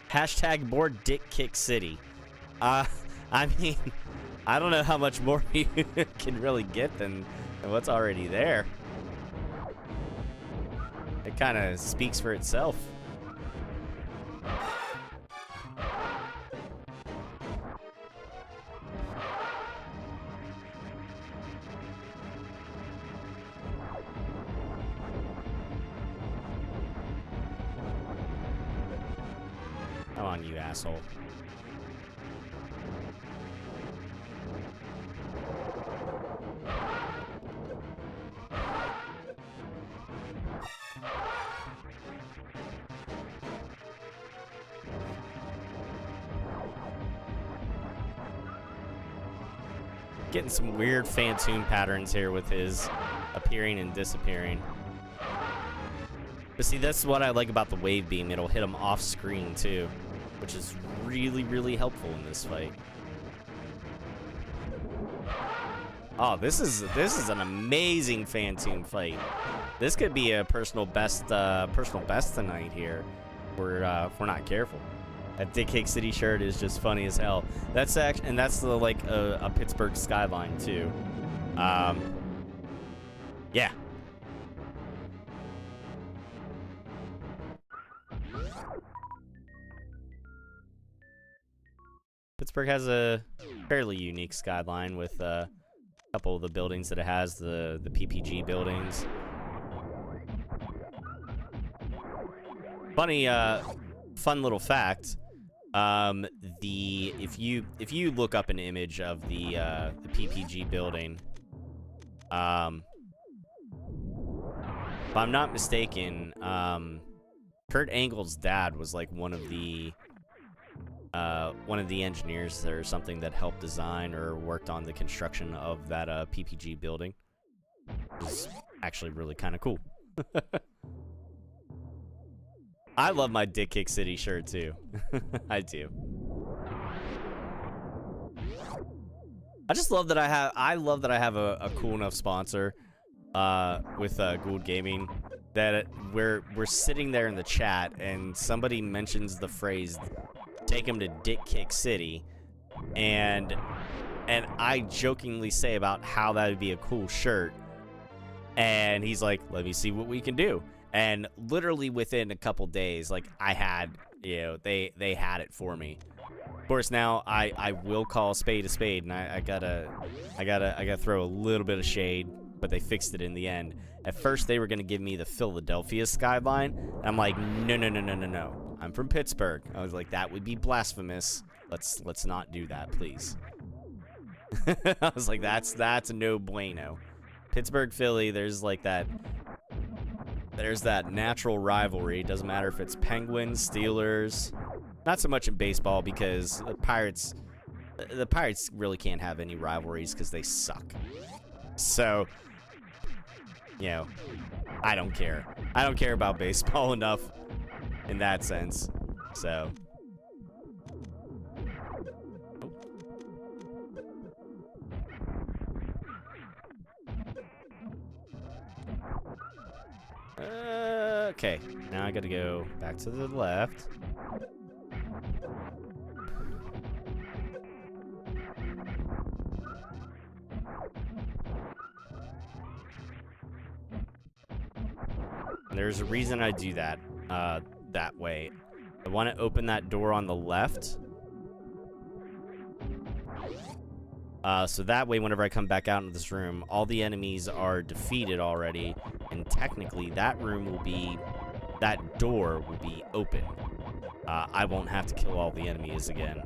Hashtag more dick kick city. I mean, I don't know how much more you can really get than what's already there. It kind of speaks for itself. Come on, you asshole. Getting some weird Phantoon patterns here with his appearing and disappearing. But see, that's what I like about the wave beam. It'll hit him off screen too, which is really, really helpful in this fight. Oh, this is an amazing Phantoon fight. This could be a personal best tonight here. If we're not careful. That Dick Cake City shirt is just funny as hell. That's actually, and that's the like a Pittsburgh skyline too. Yeah. Pittsburgh has a fairly unique skyline with a couple of the buildings that it has, the PPG buildings. Funny, fun little fact. If you look up an image of the PPG building, if I'm not mistaken, Kurt Angle's dad was like one of the engineers or something that helped design or worked on the construction of that PPG building. It's actually really kind of cool. I love my Dick Kick City shirt too. I do. I just love that I have a cool enough sponsor Gould Gaming, that we're sitting there in the chat and somebody mentions the phrase "take him to Dick Kick City," and I jokingly say about how that would be a cool shirt, and he's like, "Let me see what we can do." And literally within a couple days, like, I had, they had it for me. Of course, now I will call a spade, and I gotta throw a little bit of shade, but they fixed it in the end. At first, they were gonna give me the Philadelphia skyline, and I'm like, no. I'm from Pittsburgh. I was like, that would be blasphemous. Let's not do that, please. I was like, that's a no bueno. Pittsburgh, Philly, there's that natural rivalry. It doesn't matter if it's Penguins, Steelers. Not so much in baseball, because the Pirates really can't have any rivalries because they suck. So, I don't care. I don't care about baseball enough in that sense. So. Okay, now I gotta go back to the left. There's a reason I do that, that way. I want to open that door on the left. So that way, whenever I come back out into this room, all the enemies are defeated already, and technically that door will be open. I won't have to kill all the enemies again.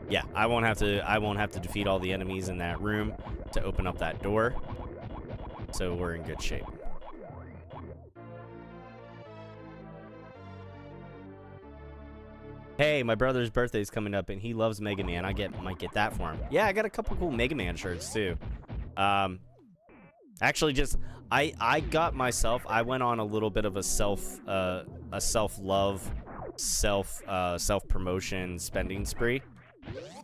Yeah, I won't have to defeat all the enemies in that room to open up that door. So we're in good shape. Hey, my brother's birthday's coming up, and he loves Mega Man. Might get that for him. Yeah, I got a couple cool Mega Man shirts too. Actually, I got myself. I went on a little bit of a self-love, self-promotion spending spree,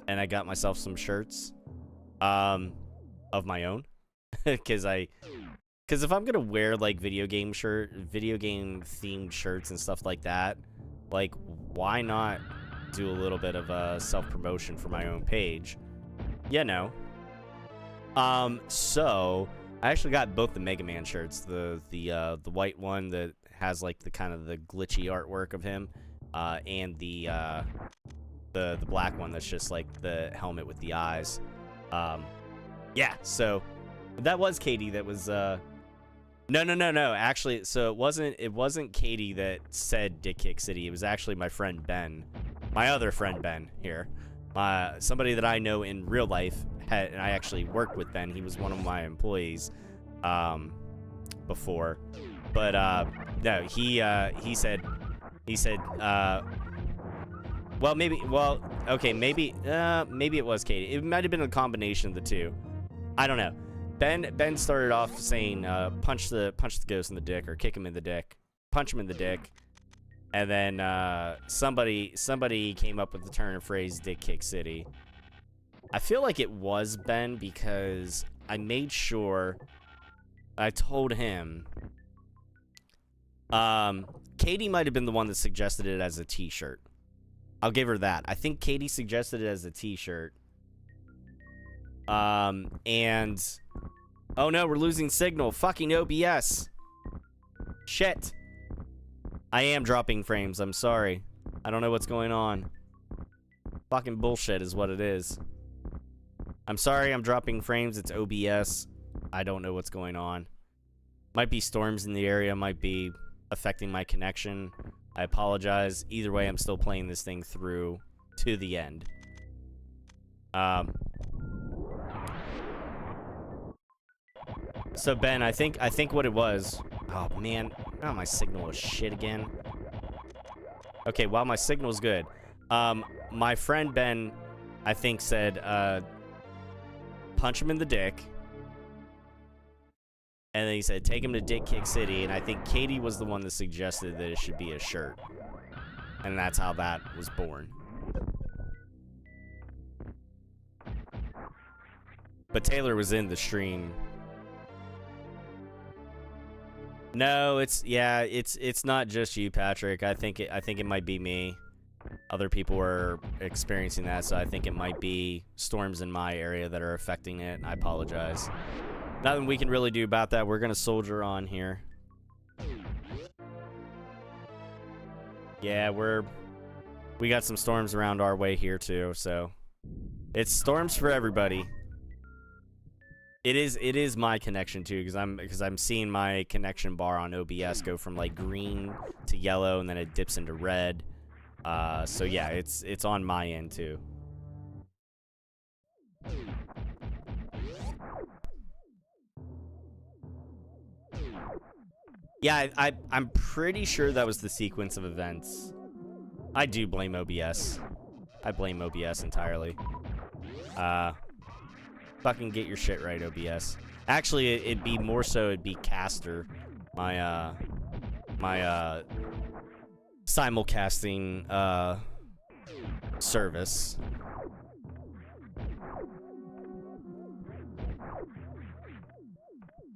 and I got myself some shirts, of my own, because if I'm gonna wear like video game themed shirts and stuff like that, like, why not do a little bit of a self-promotion for my own page? So I actually got both the Mega Man shirts, the white one that has like the kind of the glitchy artwork of him, and the black one that's just like the helmet with the eyes. Yeah, so that was Katie that was No. Actually, so it wasn't Katie that said Dick Kick City. It was actually my friend Ben, my other friend Ben here, somebody that I know in real life. And I actually worked with Ben. He was one of my employees before, but no, he said, maybe it was Katie. It might have been a combination of the two. I don't know. Ben started off saying, punch the ghost in the dick, or kick him in the dick, punch him in the dick, and then somebody came up with the turn of phrase Dick Kick City. I feel like it was Ben, because I made sure I told him. Katie might have been the one that suggested it as a t-shirt. I'll give her that. I think Katie suggested it as a t-shirt. And oh no, we're losing signal. Fucking OBS. Shit. I am dropping frames. I'm sorry. I don't know what's going on. Fucking bullshit is what it is. I'm sorry I'm dropping frames. It's OBS. I don't know what's going on. Might be storms in the area. Might be affecting my connection. I apologize. Either way, I'm still playing this thing through to the end. So Ben, I think what it was. Oh man, oh, my signal is shit again. Okay, well, my signal's good. My friend Ben, I think, said, punch him in the dick. And then he said, take him to Dick Kick City. And I think Katie was the one that suggested that it should be a shirt. And that's how that was born. But Taylor was in the stream. No, it's not just you, Patrick. I think it might be me. Other people are experiencing that, so I think it might be storms in my area that are affecting it. I apologize. Nothing we can really do about that. We're gonna soldier on here. Yeah, we got some storms around our way here too, so it's storms for everybody. It is my connection too, because I'm seeing my connection bar on OBS go from like green to yellow, and then it dips into red. So yeah, it's on my end too. Yeah, I'm pretty sure that was the sequence of events. I do blame OBS. I blame OBS entirely. Fucking get your shit right, OBS. Actually, it'd be more so, it'd be Caster, my simulcasting service.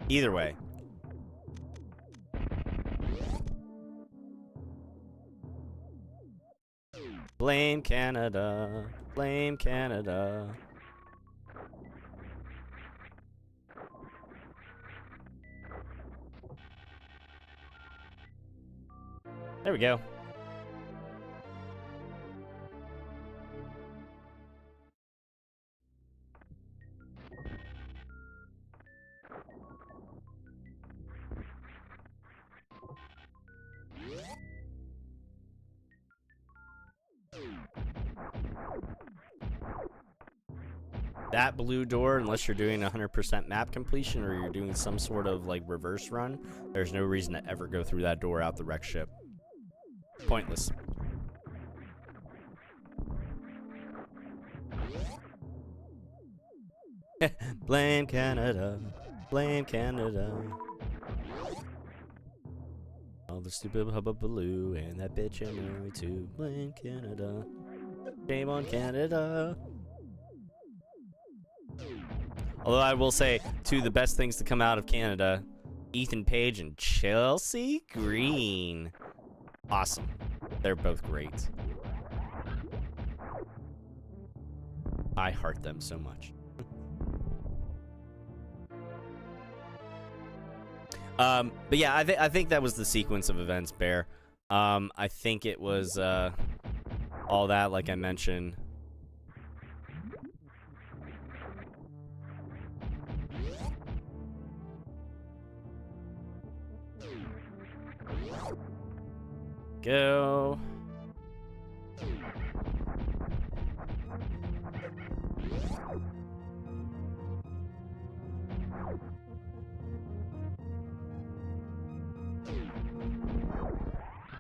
Either way. Blame Canada. Blame Canada. There we go. That blue door, unless you're doing 100% map completion or you're doing some sort of like reverse run, there's no reason to ever go through that door out the wreck ship. Pointless. Blame Canada. Blame Canada. All the stupid hubbubaloo and that bitch I'm married to. Blame Canada. Shame on Canada. Although I will say, two of the best things to come out of Canada, Ethan Page and Chelsea Green. Awesome. They're both great. I heart them so much. But yeah, I think that was the sequence of events, Bear. I think it was all that, like I mentioned. Go.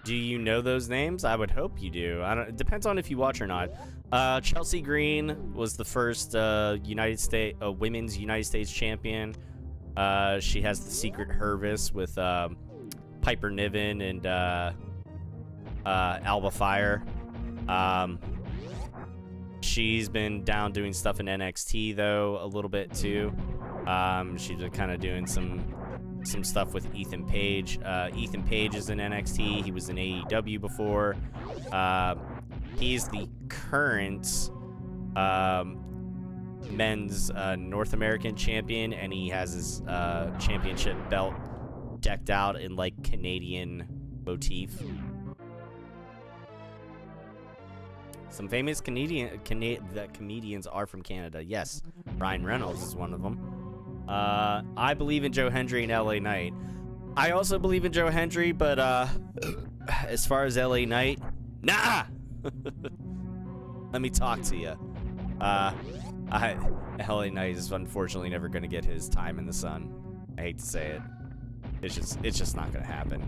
Do you know those names? I would hope you do. It depends on if you watch or not. Chelsea Green was the first women's United States champion. She has the secret Hervis with Piper Niven and Alba Fire. She's been down doing stuff in NXT though a little bit too. She's been kind of doing some stuff with Ethan Page. Ethan Page is in NXT. He was in AEW before. He's the current men's North American champion, and he has his championship belt decked out in like Canadian motif. Some famous comedians are from Canada. Yes, Ryan Reynolds is one of them. I believe in Joe Hendry and LA Knight. I also believe in Joe Hendry, but as far as LA Knight, nah. Let me talk to you. LA Knight is unfortunately never going to get his time in the sun. I hate to say it. It's just not going to happen.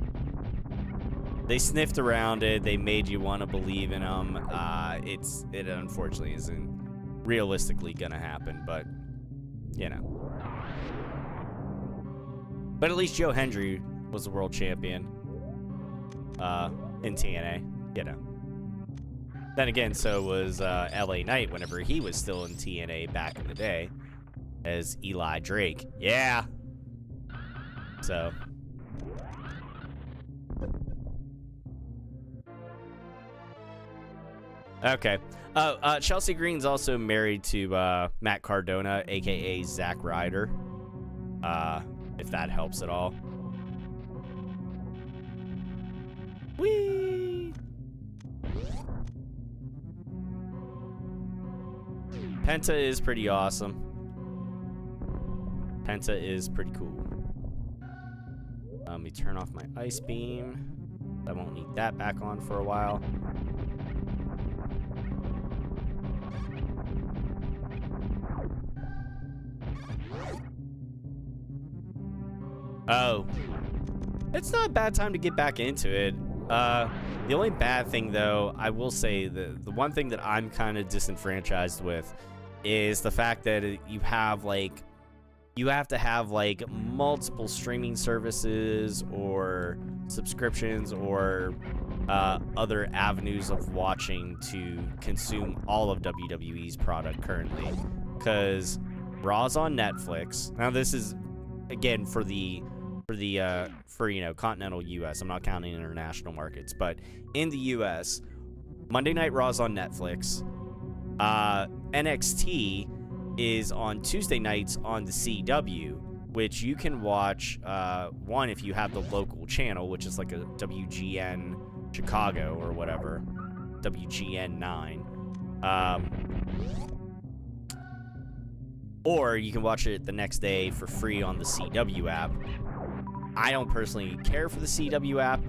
They sniffed around it. They made you want to believe in them. It unfortunately isn't realistically going to happen, but you know. But at least Joe Hendry was the world champion in TNA, you know. Then again, so was LA Knight whenever he was still in TNA back in the day. as Eli Drake. Yeah. So. Okay. Chelsea Green's also married to Matt Cardona, aka Zack Ryder. If that helps at all. Whee! Penta is pretty awesome. Penta is pretty cool. Let me turn off my ice beam. I won't need that back on for a while. Oh. It's not a bad time to get back into it. The only bad thing, though, I will say, the one thing that I'm kind of disenfranchised with is the fact that you have to have like multiple streaming services or subscriptions or other avenues of watching to consume all of WWE's product currently. Because Raw's on Netflix. Now this is again for continental US. I'm not counting international markets, but in the US, Monday Night Raw's on Netflix. NXT is on Tuesday nights on the CW, which you can watch one if you have the local channel, which is like a WGN Chicago or whatever, WGN 9. Or you can watch it the next day for free on the CW app. I don't personally care for the CW app,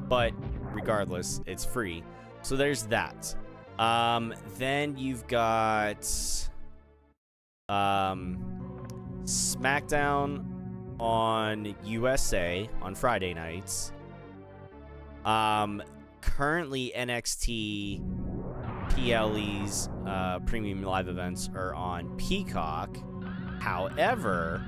but regardless, it's free. So there's that. Then you've got SmackDown on USA on Friday nights. Currently NXT PLE's premium live events are on Peacock. However,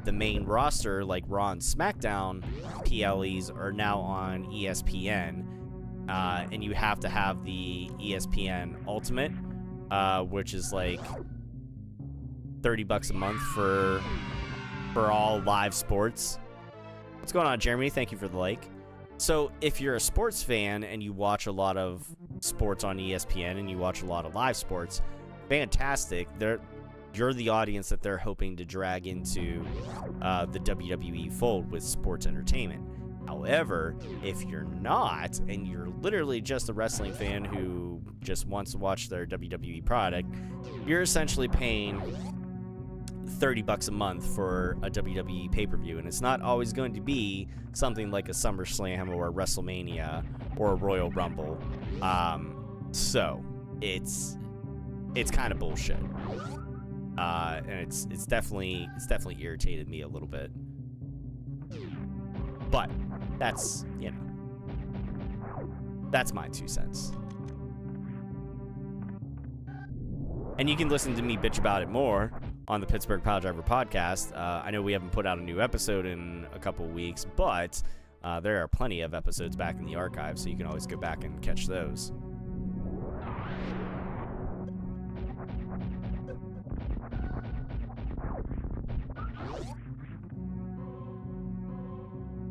the main roster, like Raw and SmackDown PLEs, are now on ESPN. And you have to have the ESPN Ultimate, which is like $30 a month for all live sports. What's going on, Jeremy? Thank you for the like. So if you're a sports fan and you watch a lot of sports on ESPN and you watch a lot of live sports, fantastic. You're the audience that they're hoping to drag into the WWE fold with sports entertainment. However, if you're not, and you're literally just a wrestling fan who just wants to watch their WWE product, you're essentially paying $30 a month for a WWE pay-per-view, and it's not always going to be something like a SummerSlam or a WrestleMania or a Royal Rumble. So it's kind of bullshit, and it's definitely irritated me a little bit. But that's that's my 2 cents. And you can listen to me bitch about it more on the Pittsburgh Piledriver podcast. I know we haven't put out a new episode in a couple weeks, but there are plenty of episodes back in the archive, so you can always go back and catch those.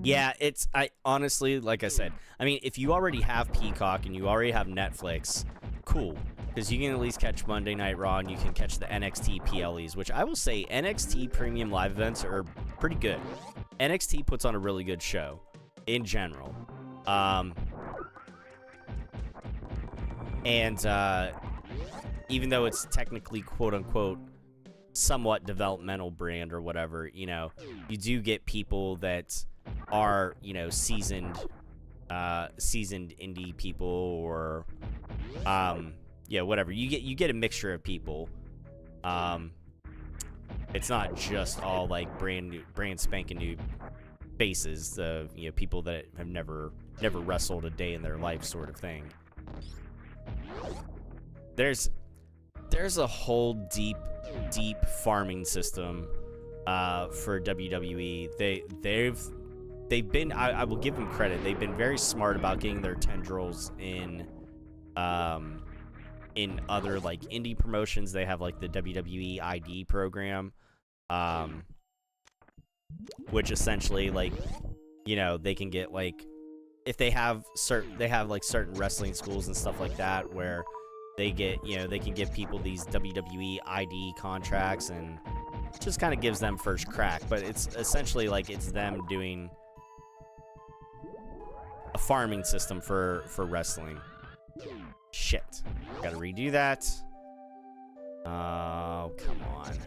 Yeah, I honestly, like I said, I mean, if you already have Peacock and you already have Netflix, cool. Because you can at least catch Monday Night Raw and you can catch the NXT PLEs, which I will say NXT premium live events are pretty good. NXT puts on a really good show in general. Even though it's technically quote unquote somewhat developmental brand or whatever, you do get people that are, seasoned indie people or whatever. You get a mixture of people. It's not just all like brand spanking new faces, people that have never wrestled a day in their life sort of thing. There's a whole deep farming system for WWE. They've been, I will give them credit, they've been very smart about getting their tendrils in in other like indie promotions, they have like the WWE ID program, which essentially like, you know, they can get like, if they have certain wrestling schools and stuff like that where they get, you know, they can give people these WWE ID contracts, and just kind of gives them first crack. But it's essentially like it's them doing a farming system for wrestling. Shit. Gotta redo that. Oh, come on.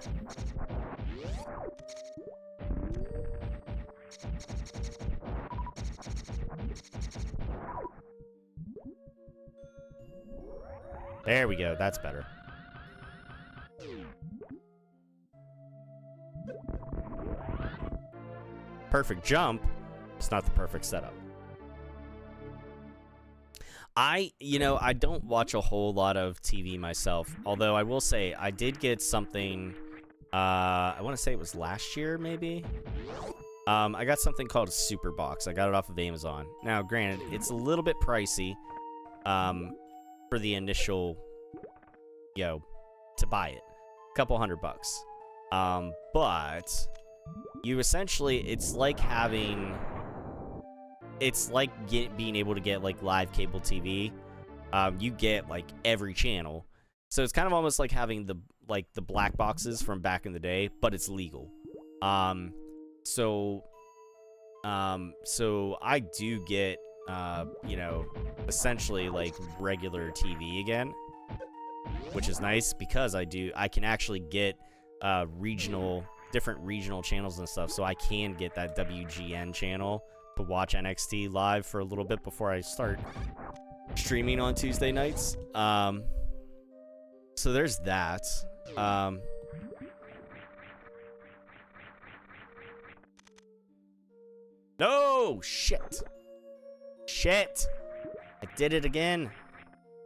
There we go. That's better. Perfect jump. It's not the perfect setup. You know, I don't watch a whole lot of TV myself, although I will say I did get something, I want to say it was last year, maybe? I got something called a Super Box. I got it off of Amazon. Now, granted, it's a little bit pricey, for the initial, you know, to buy it. A couple $100. But you essentially, it's like having... It's like being able to get like live cable TV. You get like every channel, so it's kind of almost like having the black boxes from back in the day, but it's legal. So I do get you know, essentially like regular TV again, which is nice because I can actually get different regional channels and stuff. So I can get that WGN channel to watch NXT live for a little bit before I start streaming on Tuesday nights. So there's that. No! Shit! Shit! I did it again.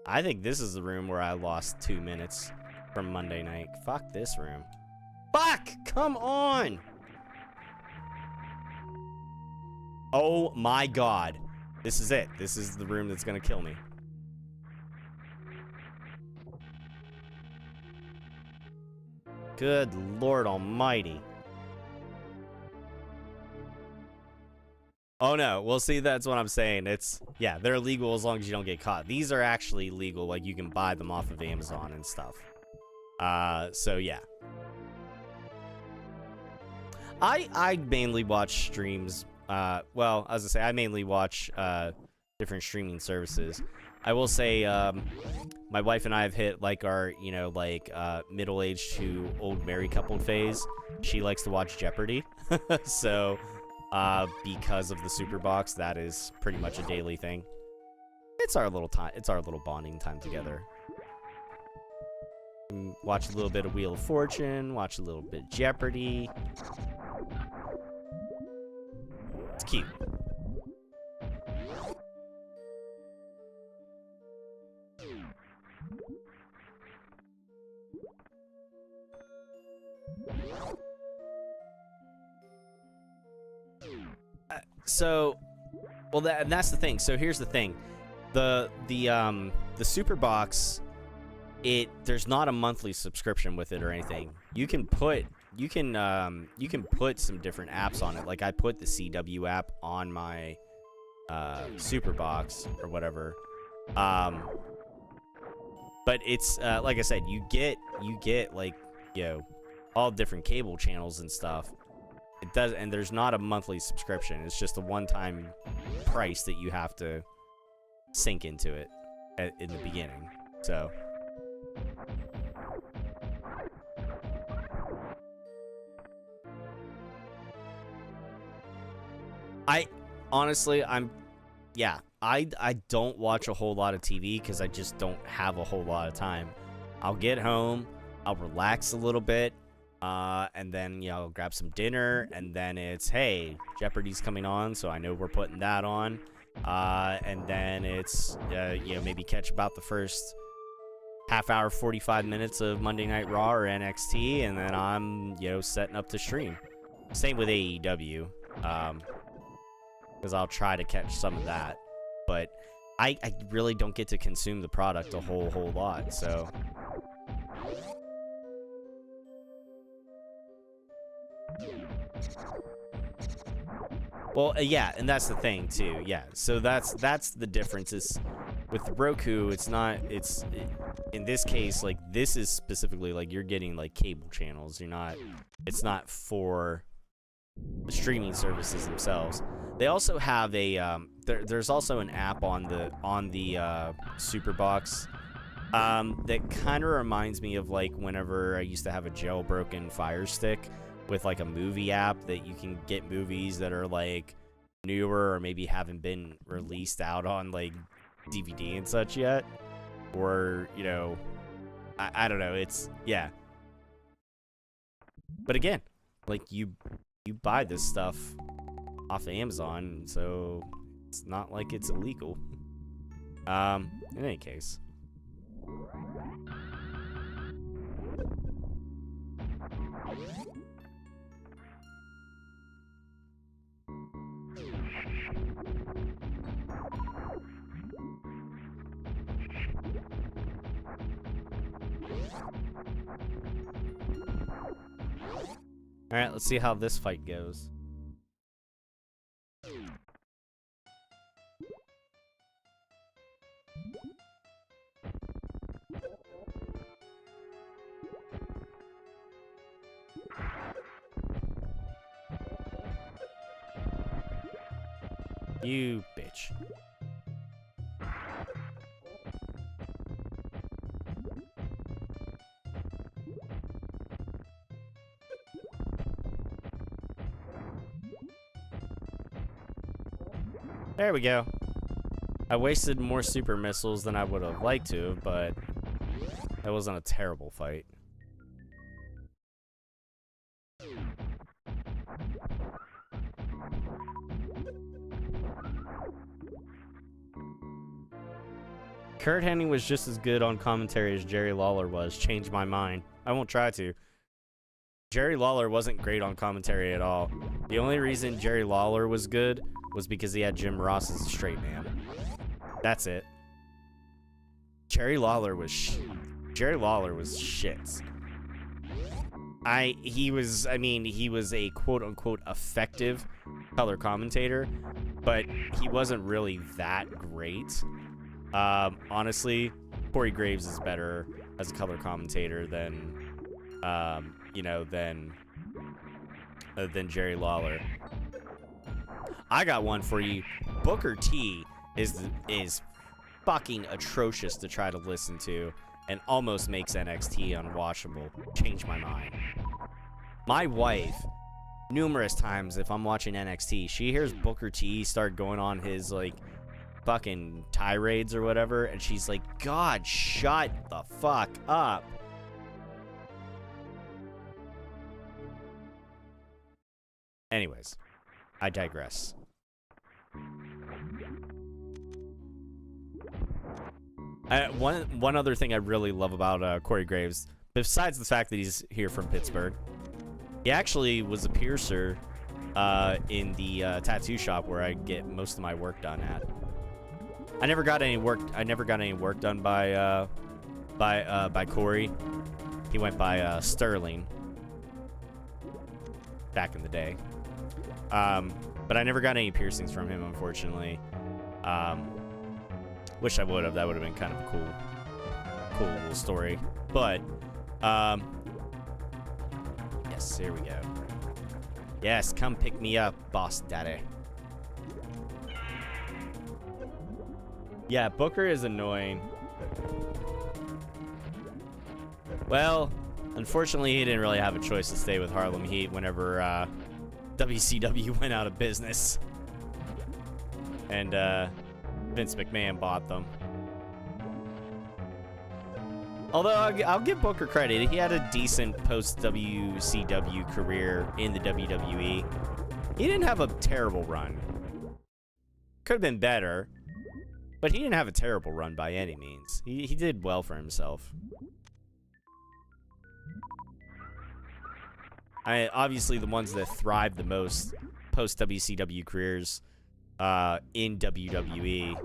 I think this is the room where I lost 2 minutes from Monday night. Fuck this room. Fuck! Come on! Oh my god. This is it. This is the room that's gonna kill me. Good Lord Almighty. Oh no, well see, that's what I'm saying. It's, yeah, they're legal as long as you don't get caught. These are actually legal, like you can buy them off of Amazon and stuff. So yeah. I mainly watch streams. Well, as I say, I mainly watch different streaming services. I will say, my wife and I have hit like our, you know, like middle-aged to old married couple phase. She likes to watch Jeopardy, so because of the Super Box, that is pretty much a daily thing. It's our little time. It's our little bonding time together. Watch a little bit of Wheel of Fortune. Watch a little bit of Jeopardy. It's cute. So, well, and that's the thing. So here's the thing, the Super Box, there's not a monthly subscription with it or anything. You can put some different apps on it. Like I put the CW app on my Super Box or whatever. But it's like I said, you get like, you know, all different cable channels and stuff. It does, and there's not a monthly subscription. It's just a one-time price that you have to sink into it in the beginning. So, I don't watch a whole lot of TV because I just don't have a whole lot of time. I'll get home, I'll relax a little bit. And then, you know, grab some dinner, and then it's, hey, Jeopardy's coming on, so I know we're putting that on. And then it's, you know, maybe catch about the first half hour, 45 minutes of Monday Night Raw or NXT, and then I'm, you know, setting up to stream. Same with AEW, because I'll try to catch some of that. But I really don't get to consume the product a whole lot, so. Well, yeah, and that's the thing too. Yeah, so that's the difference. Is with Roku, it's not. In this case, like this is specifically like you're getting like cable channels. You're not. It's not for the streaming services themselves. They also have a. There's also an app on the Superbox. That kind of reminds me of like whenever I used to have a jailbroken Fire Stick with like a movie app that you can get movies that are like newer or maybe haven't been released out on like DVD and such yet, or you know, I don't know. It's yeah. But again, like you buy this stuff off of Amazon, so it's not like it's illegal. In any case. Alright, let's see how this fight goes. You bitch. There we go. I wasted more super missiles than I would have liked to, but that wasn't a terrible fight. Kurt Hennig was just as good on commentary as Jerry Lawler was. Changed my mind. I won't try to. Jerry Lawler wasn't great on commentary at all. The only reason Jerry Lawler was good was because he had Jim Ross as a straight man. That's it. Jerry Lawler was shit. He was a quote-unquote effective color commentator, but he wasn't really that great. Honestly, Corey Graves is better as a color commentator than Jerry Lawler. I got one for you. Booker T is fucking atrocious to try to listen to and almost makes NXT unwatchable. Changed my mind. My wife, numerous times if I'm watching NXT, she hears Booker T start going on his like fucking tirades or whatever, and she's like, God, shut the fuck up. Anyways, I digress. One other thing I really love about Corey Graves, besides the fact that he's here from Pittsburgh, he actually was a piercer in the tattoo shop where I get most of my work done at. I never got any work done by Corey. He went by Sterling back in the day. But I never got any piercings from him, unfortunately. Wish I would have. That would have been kind of a cool little story. But yes, here we go. Yes, come pick me up, boss daddy. Yeah, Booker is annoying. Well, unfortunately, he didn't really have a choice to stay with Harlem Heat whenever WCW went out of business. And Vince McMahon bought them. Although I'll give Booker credit. He had a decent post-WCW career in the WWE. He didn't have a terrible run. Could have been better. But he didn't have a terrible run by any means. He did well for himself. Obviously, the ones that thrived the most post-WCW careers in WWE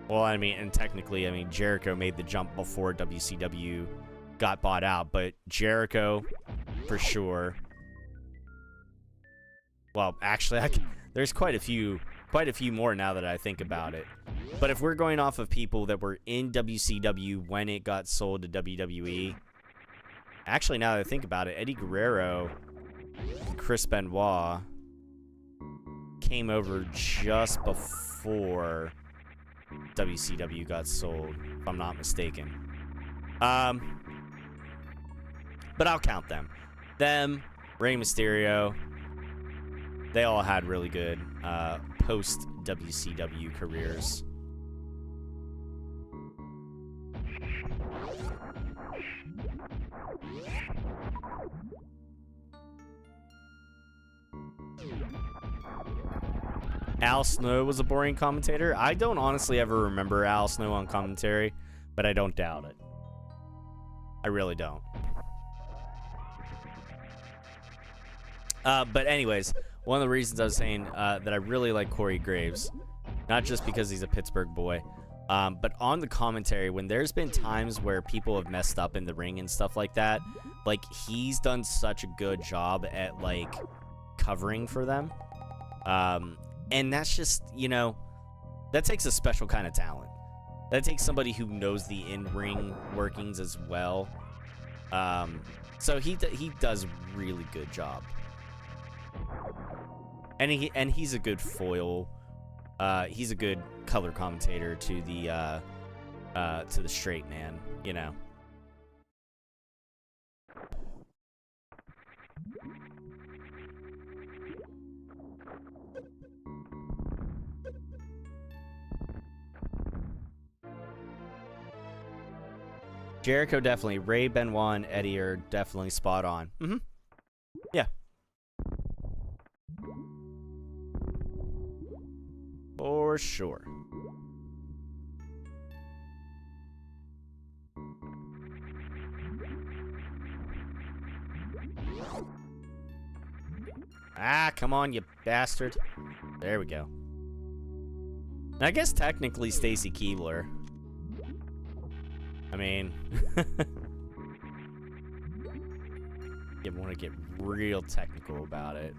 Well, I mean, and technically, I mean, Jericho made the jump before WCW got bought out, but Jericho, for sure. Well, actually, there's quite a few more now that I think about it. But if we're going off of people that were in WCW when it got sold to WWE, actually, now that I think about it, Eddie Guerrero and Chris Benoit came over just before WCW got sold, if I'm not mistaken. But I'll count them. Them, Rey Mysterio, they all had really good post-WCW careers. Al Snow was a boring commentator. I don't honestly ever remember Al Snow on commentary, but I don't doubt it. I really don't. But anyways, one of the reasons I was saying that I really like Corey Graves, not just because he's a Pittsburgh boy, but on the commentary, when there's been times where people have messed up in the ring and stuff like that, like, he's done such a good job at, like, covering for them. And that's just, you know, that takes a special kind of talent. That takes somebody who knows the in-ring workings as well. So he does really good job. And he's a good foil. He's a good color commentator to the straight man, you know. Jericho definitely. Ray, Benoit, and Eddie are definitely spot on. Mm-hmm. Yeah. For sure. Ah, come on, you bastard. There we go. I guess technically Stacy Keibler. I mean, you want to get real technical about it.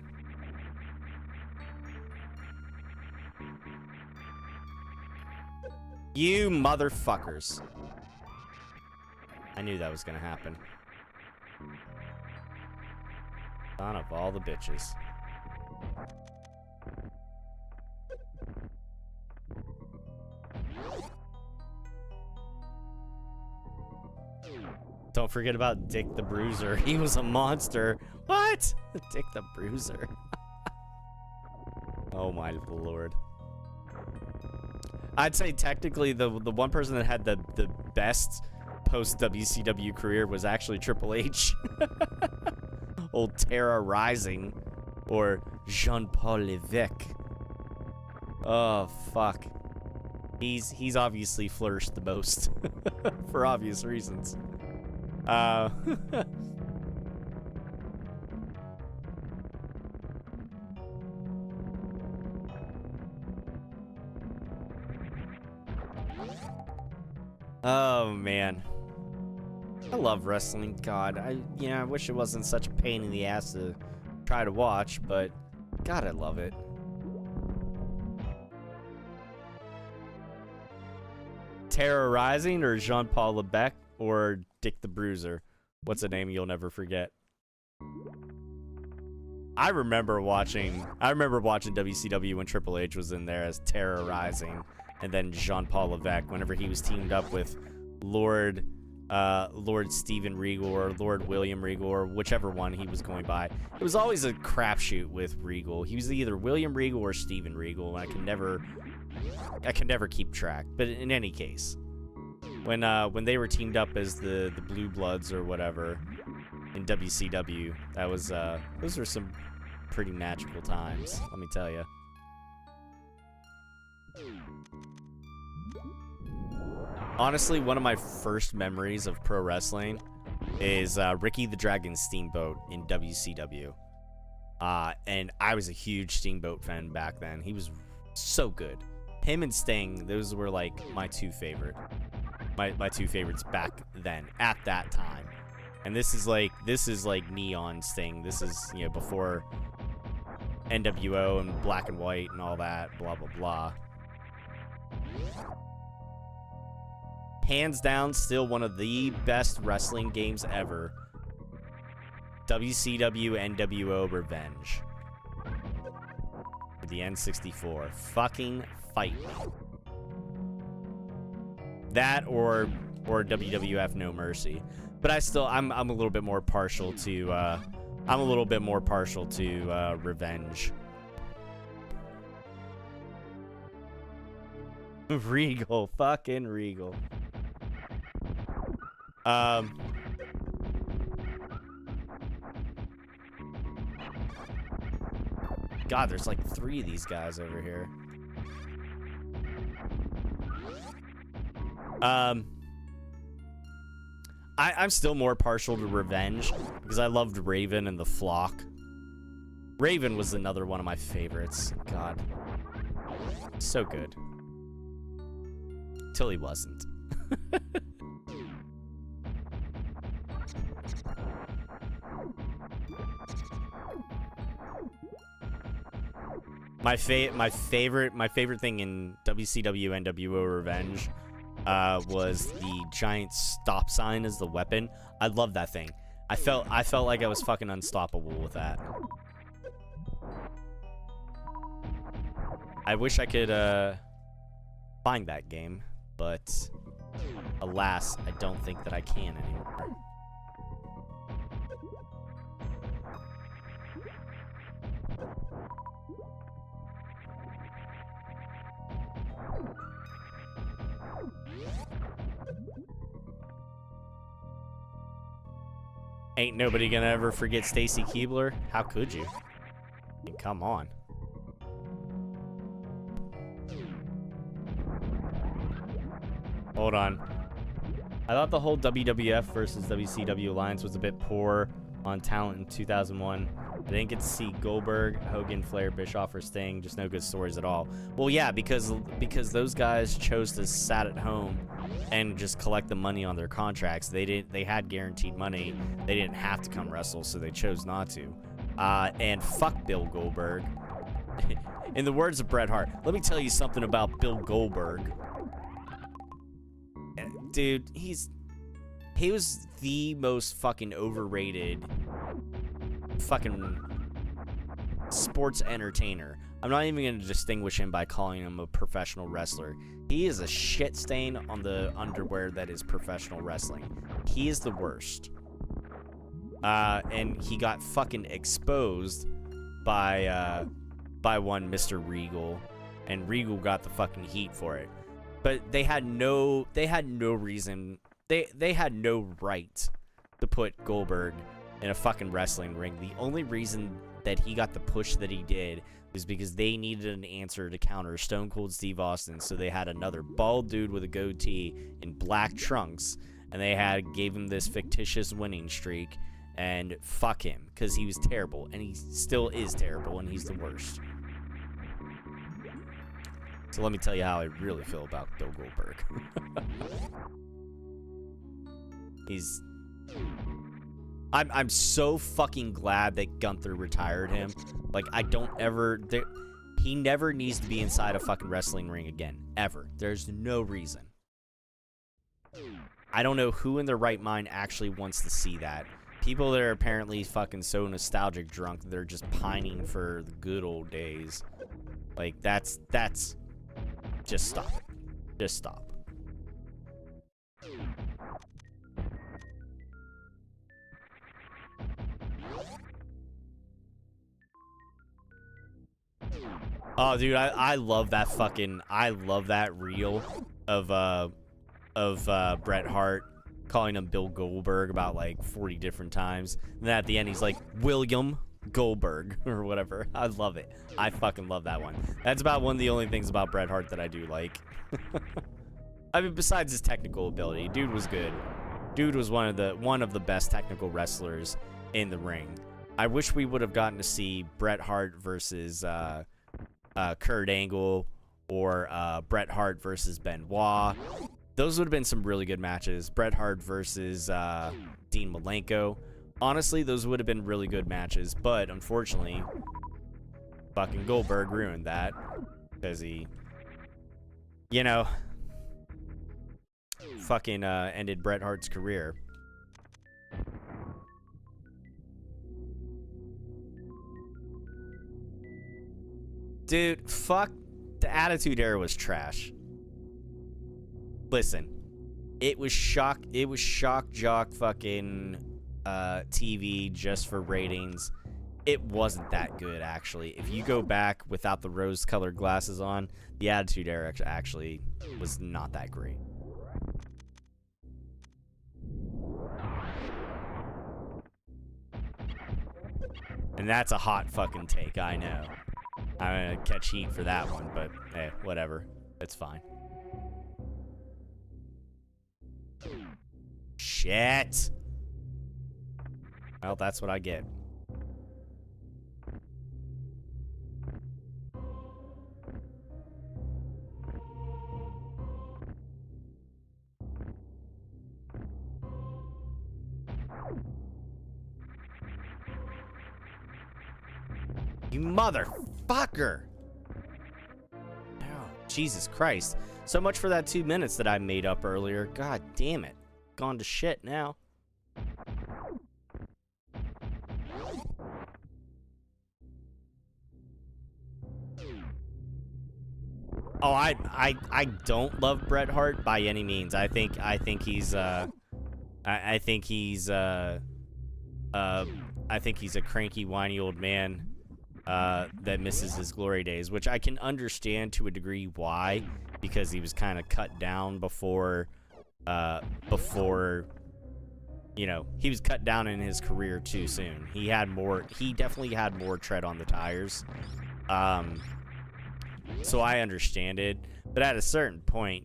You motherfuckers. I knew that was going to happen. Son of all the bitches. Don't forget about Dick the Bruiser. He was a monster. What? Dick the Bruiser. Oh my lord. I'd say technically the one person that had the best post-WCW career was actually Triple H. Old Terra Rising. Or Jean-Paul Levesque. Oh, fuck. He's obviously flourished the most. For obvious reasons. Oh man, I love wrestling. God, I wish it wasn't such a pain in the ass to try to watch, but God, I love it. Terra Rising or Jean-Paul Levesque or Dick the Bruiser? What's a name you'll never forget? I remember watching WCW when Triple H was in there as Terra Rising, and then Jean-Paul Levesque whenever he was teamed up with Lord Steven Regal or Lord William Regal or whichever one he was going by. It was always a crapshoot with Regal. He was either William Regal or Steven Regal, and I can never keep track. But in any case, when they were teamed up as the Blue Bloods or whatever in WCW, that was those were some pretty magical times, let me tell you. Honestly, one of my first memories of pro wrestling is Ricky the Dragon Steamboat in WCW. And I was a huge Steamboat fan back then. He was so good. him and Sting, those were like my two favorites back then at that time. And this is like neon Sting. This is, you know, before NWO and black and white and all that, blah blah blah. Hands down, still one of the best wrestling games ever. WCW NWO Revenge. For the N64. Fucking fight me. That or WWF No Mercy. But I'm a little bit more partial to Revenge. Regal, fucking Regal. God, there's like 3 of these guys over here. I'm still more partial to Revenge because I loved Raven and the Flock. Raven was another one of my favorites. God. So good. Till he wasn't. My favorite thing in WCW NWO Revenge was the giant stop sign as the weapon. I love that thing. I felt like I was fucking unstoppable with that. I wish I could find that game, but alas, I don't think that I can anymore. Ain't nobody gonna ever forget Stacy Keibler. How could you? I mean, come on. Hold on. I thought the whole WWF versus WCW alliance was a bit poor on talent in 2001. I didn't get to see Goldberg, Hogan, Flair, Bischoff, or Sting. Just no good stories at all. Well, yeah, because those guys chose to sat at home and just collect the money on their contracts. They had guaranteed money. They didn't have to come wrestle, so they chose not to. And fuck Bill Goldberg. In the words of Bret Hart, let me tell you something about Bill Goldberg. Dude, he was the most fucking overrated fucking sports entertainer. I'm not even going to distinguish him by calling him a professional wrestler. He is a shit stain on the underwear that is professional wrestling. He is the worst. And he got fucking exposed by one Mr. Regal, and Regal got the fucking heat for it. But they had no reason, they had no right to put Goldberg in a fucking wrestling ring. The only reason that he got the push that he did was because they needed an answer to counter Stone Cold Steve Austin, so they had another bald dude with a goatee in black trunks, and they gave him this fictitious winning streak, and fuck him, because he was terrible, and he still is terrible, and he's the worst. So let me tell you how I really feel about Bill Goldberg. I'm so fucking glad that Gunther retired him. Like, he never needs to be inside a fucking wrestling ring again. Ever. There's no reason. I don't know who in their right mind actually wants to see that. People that are apparently fucking so nostalgic drunk, they're just pining for the good old days. Like, that's... Just stop it. Just stop. Oh, dude, I love that fucking... I love that reel of Bret Hart calling him Bill Goldberg about like 40 different times. And then at the end, he's like, William Goldberg or whatever. I love it. I fucking love that one. That's about one of the only things about Bret Hart that I do like. I mean, besides his technical ability, dude was good. Dude was one of the best technical wrestlers in the ring. I wish we would have gotten to see Bret Hart versus Kurt Angle or Bret Hart versus Benoit. Those would have been some really good matches. Bret Hart versus Dean Malenko. Honestly, those would have been really good matches, but unfortunately, fucking Goldberg ruined that because he, you know, fucking ended Bret Hart's career. Dude, fuck, the Attitude Era was trash. Listen, it was shock jock fucking TV just for ratings. It wasn't that good, actually. If you go back without the rose-colored glasses on, the Attitude Era actually was not that great. And that's a hot fucking take, I know. I'm gonna catch heat for that one, but hey, whatever. It's fine. Shit! Well, that's what I get. You motherfucker! Oh, Jesus Christ. So much for that 2 minutes that I made up earlier. God damn it. Gone to shit now. Oh, I don't love Bret Hart by any means. I think he's I think he's a cranky, whiny old man that misses his glory days, which I can understand to a degree why, because he was kind of cut down before you know, he was cut down in his career too soon. He definitely had more tread on the tires. So I understand it, but at a certain point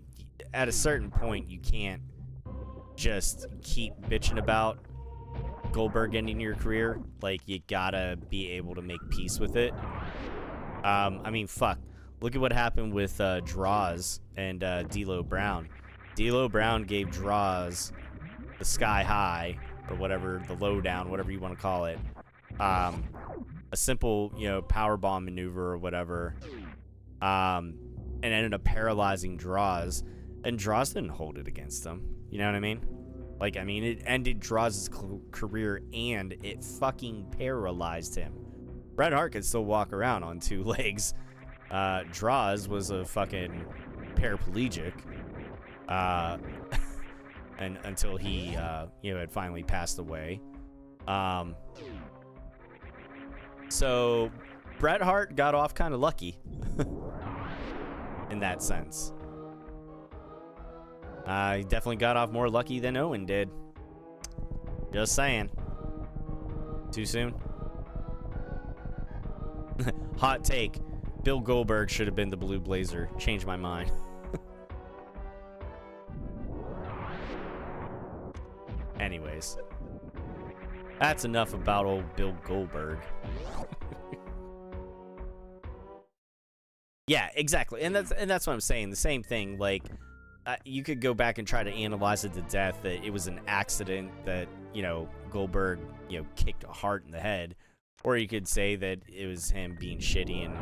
you can't just keep bitching about Goldberg ending your career. Like, you gotta be able to make peace with it. I mean, fuck. Look at what happened with Draws and D'Lo Brown. D'Lo Brown gave Draws the Sky High, or whatever, the lowdown, whatever you want to call it. A simple, you know, powerbomb maneuver or whatever. And ended up paralyzing Draws. And Draws didn't hold it against him. You know what I mean? Like, I mean, it ended Draws' career and it fucking paralyzed him. Bret Hart could still walk around on 2 legs. Draws was a fucking paraplegic. And until he, you know, had finally passed away. So Bret Hart got off kind of lucky in that sense. He definitely got off more lucky than Owen did. Just saying. Too soon? Hot take. Bill Goldberg should have been the Blue Blazer. Changed my mind. Anyways. That's enough about old Bill Goldberg. Yeah, exactly. And that's what I'm saying. The same thing, like, you could go back and try to analyze it to death that it was an accident that, you know, Goldberg, you know, kicked Hart in the head. Or you could say that it was him being shitty and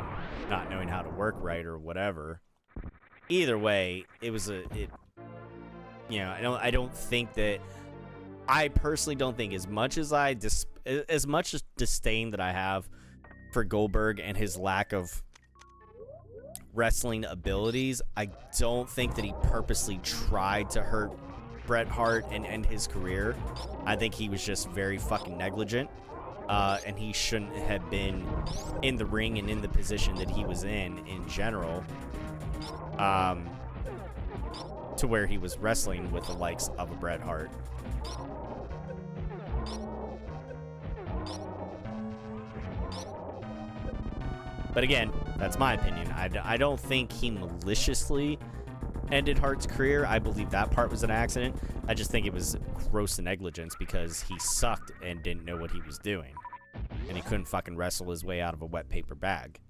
not knowing how to work right or whatever. Either way, it was you know, I don't think that, I personally don't think, as much disdain that I have for Goldberg and his lack of wrestling abilities, I don't think that he purposely tried to hurt Bret Hart and end his career. I think he was just very fucking negligent, and he shouldn't have been in the ring and in the position that he was in general, to where he was wrestling with the likes of a Bret Hart. But again, that's my opinion. I don't think he maliciously ended Hart's career. I believe that part was an accident. I just think it was gross negligence because he sucked and didn't know what he was doing. And he couldn't fucking wrestle his way out of a wet paper bag.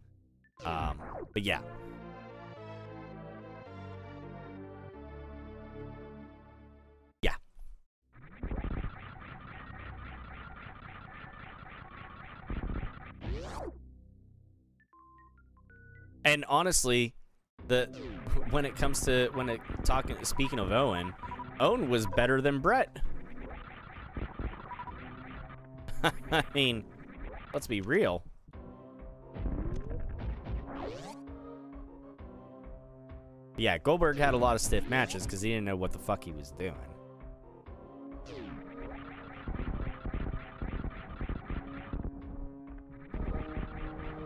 But yeah. And honestly, when it comes to speaking of Owen was better than Brett. I mean, let's be real. Yeah, Goldberg had a lot of stiff matches because he didn't know what the fuck he was doing.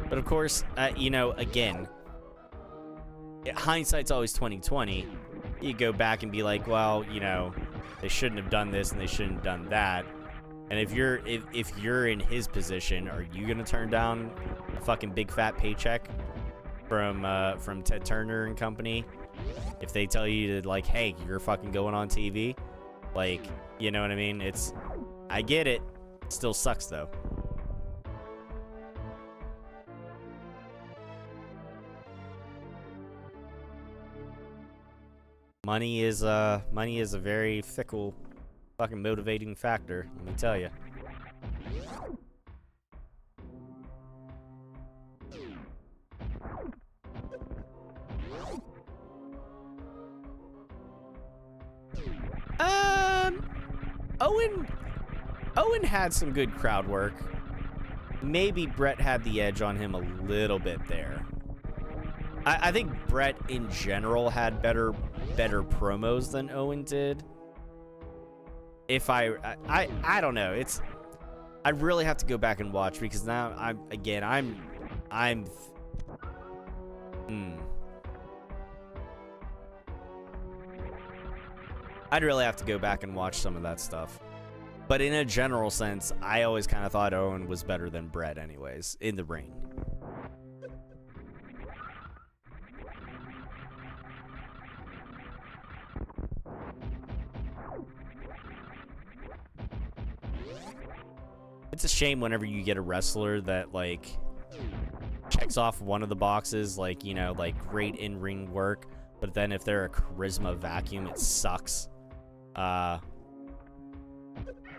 But of course, you know, again, hindsight's always 20/20. You go back and be like, well, you know, they shouldn't have done this and they shouldn't have done that. And if you're in his position, are you gonna turn down a fucking big fat paycheck from Ted Turner and company if they tell you to, like, hey, you're fucking going on TV? Like, you know what I mean? I get it. It still sucks though. Money is a very fickle fucking motivating factor, let me tell you. Owen had some good crowd work. Maybe Brett had the edge on him a little bit there. I think Brett in general had better promos than Owen did. If I don't know. I really have to go back and watch because now I'd really have to go back and watch some of that stuff. But in a general sense, I always kind of thought Owen was better than Brett anyways, in the ring. It's a shame whenever you get a wrestler that, like, checks off one of the boxes, like, you know, like, great in-ring work, but then if they're a charisma vacuum, it sucks.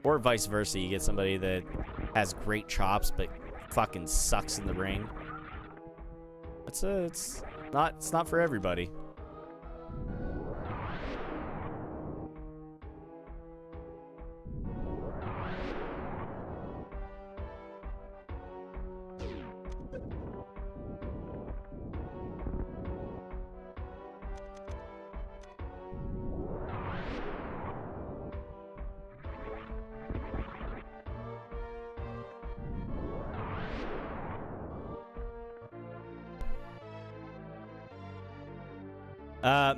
Or vice versa, you get somebody that has great chops but fucking sucks in the ring. It's not for everybody.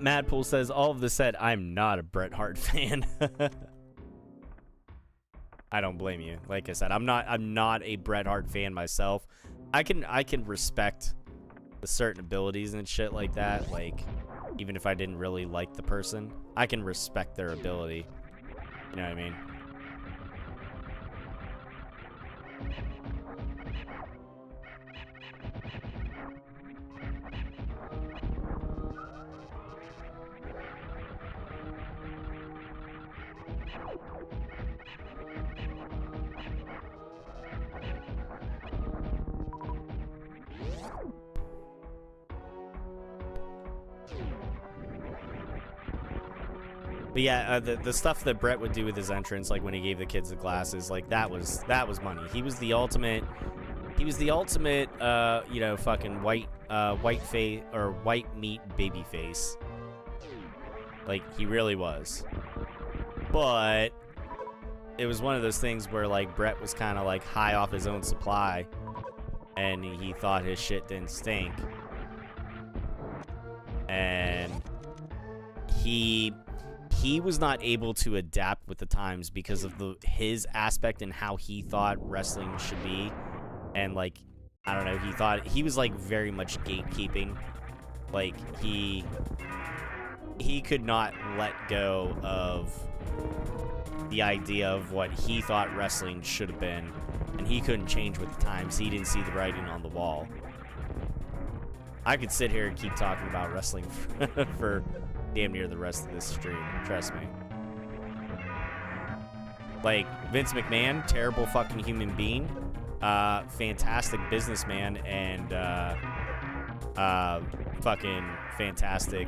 Madpool says, all of this said, I'm not a Bret Hart fan. I don't blame you. Like I said, I'm not a Bret Hart fan myself. I can respect the certain abilities and shit like that. Like, even if I didn't really like the person, I can respect their ability. You know what I mean? But yeah, the stuff that Brett would do with his entrance, like when he gave the kids the glasses, like that was money. He was the ultimate, you know, fucking white face or white meat baby face. Like, he really was. But it was one of those things where, like, Brett was kind of like high off his own supply, and he thought his shit didn't stink, and he was not able to adapt with the times because of his aspect and how he thought wrestling should be. And, like, I don't know, he was like very much gatekeeping. Like, he could not let go of the idea of what he thought wrestling should have been, and he couldn't change with the times. He didn't see the writing on the wall. I could sit here and keep talking about wrestling for damn near the rest of this stream, trust me. Like, Vince McMahon, terrible fucking human being, fantastic businessman, and fucking fantastic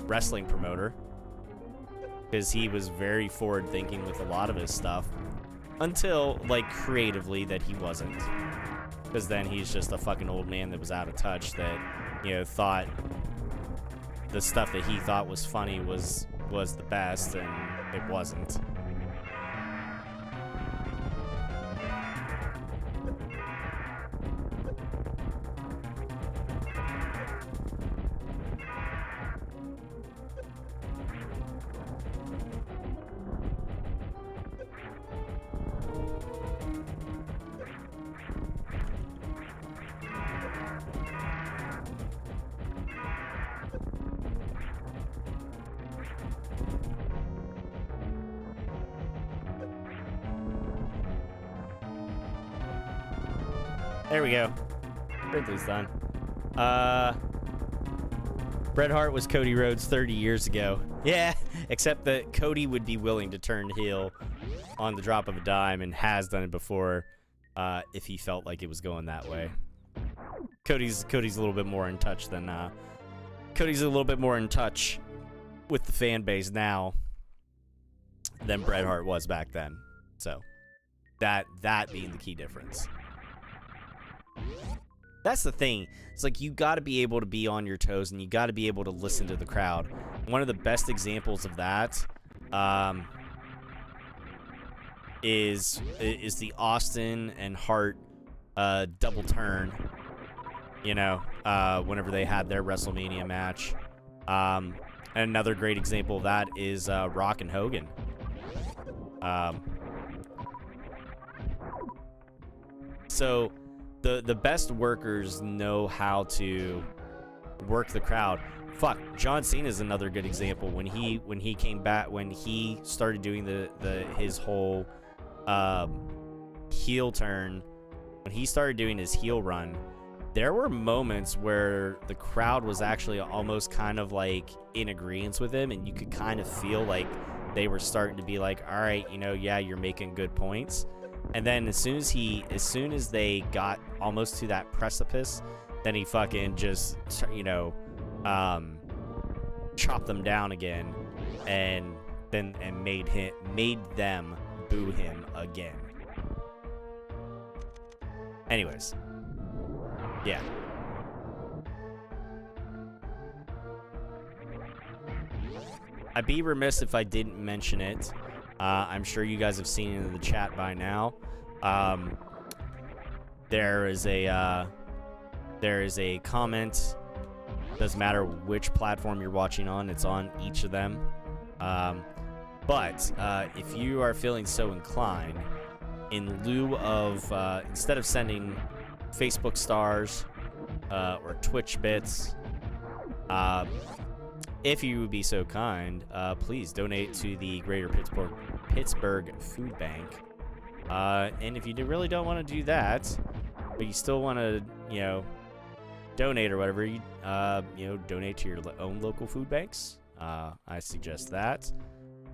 wrestling promoter, because he was very forward thinking with a lot of his stuff, until like creatively that he wasn't, because then he's just a fucking old man that was out of touch, that, you know, thought the stuff that he thought was funny was the best, and it wasn't. There we go. Ridley's done. Bret Hart was Cody Rhodes 30 years ago. Yeah, except that Cody would be willing to turn heel on the drop of a dime, and has done it before, if he felt like it was going that way. Cody's a little bit more in touch than Cody's a little bit more in touch with the fan base now than Bret Hart was back then. So that being the key difference. That's the thing. It's like, you got to be able to be on your toes, and you got to be able to listen to the crowd. One of the best examples of that is the Austin and Hart double turn. You know, whenever they had their WrestleMania match. And another great example of that is Rock and Hogan. So the best workers know how to work the crowd. Fuck, John Cena is another good example. When he came back, when he started doing his whole heel turn, when he started doing his heel run, there were moments where the crowd was actually almost kind of like in agreement with him, and you could kind of feel like they were starting to be like, all right, you know, yeah, you're making good points. And then as soon as they got almost to that precipice, then he fucking just, you know, chopped them down again, and made them boo him again. Anyways, yeah. I'd be remiss if I didn't mention it. I'm sure you guys have seen it in the chat by now. There is a comment. Doesn't matter which platform you're watching on, it's on each of them. But if you are feeling so inclined, in lieu of instead of sending Facebook stars or Twitch bits, if you would be so kind, please donate to the Greater Pittsburgh Food Bank. And if you really don't want to do that, but you still want to, you know, donate or whatever, you know, donate to your own local food banks. I suggest that.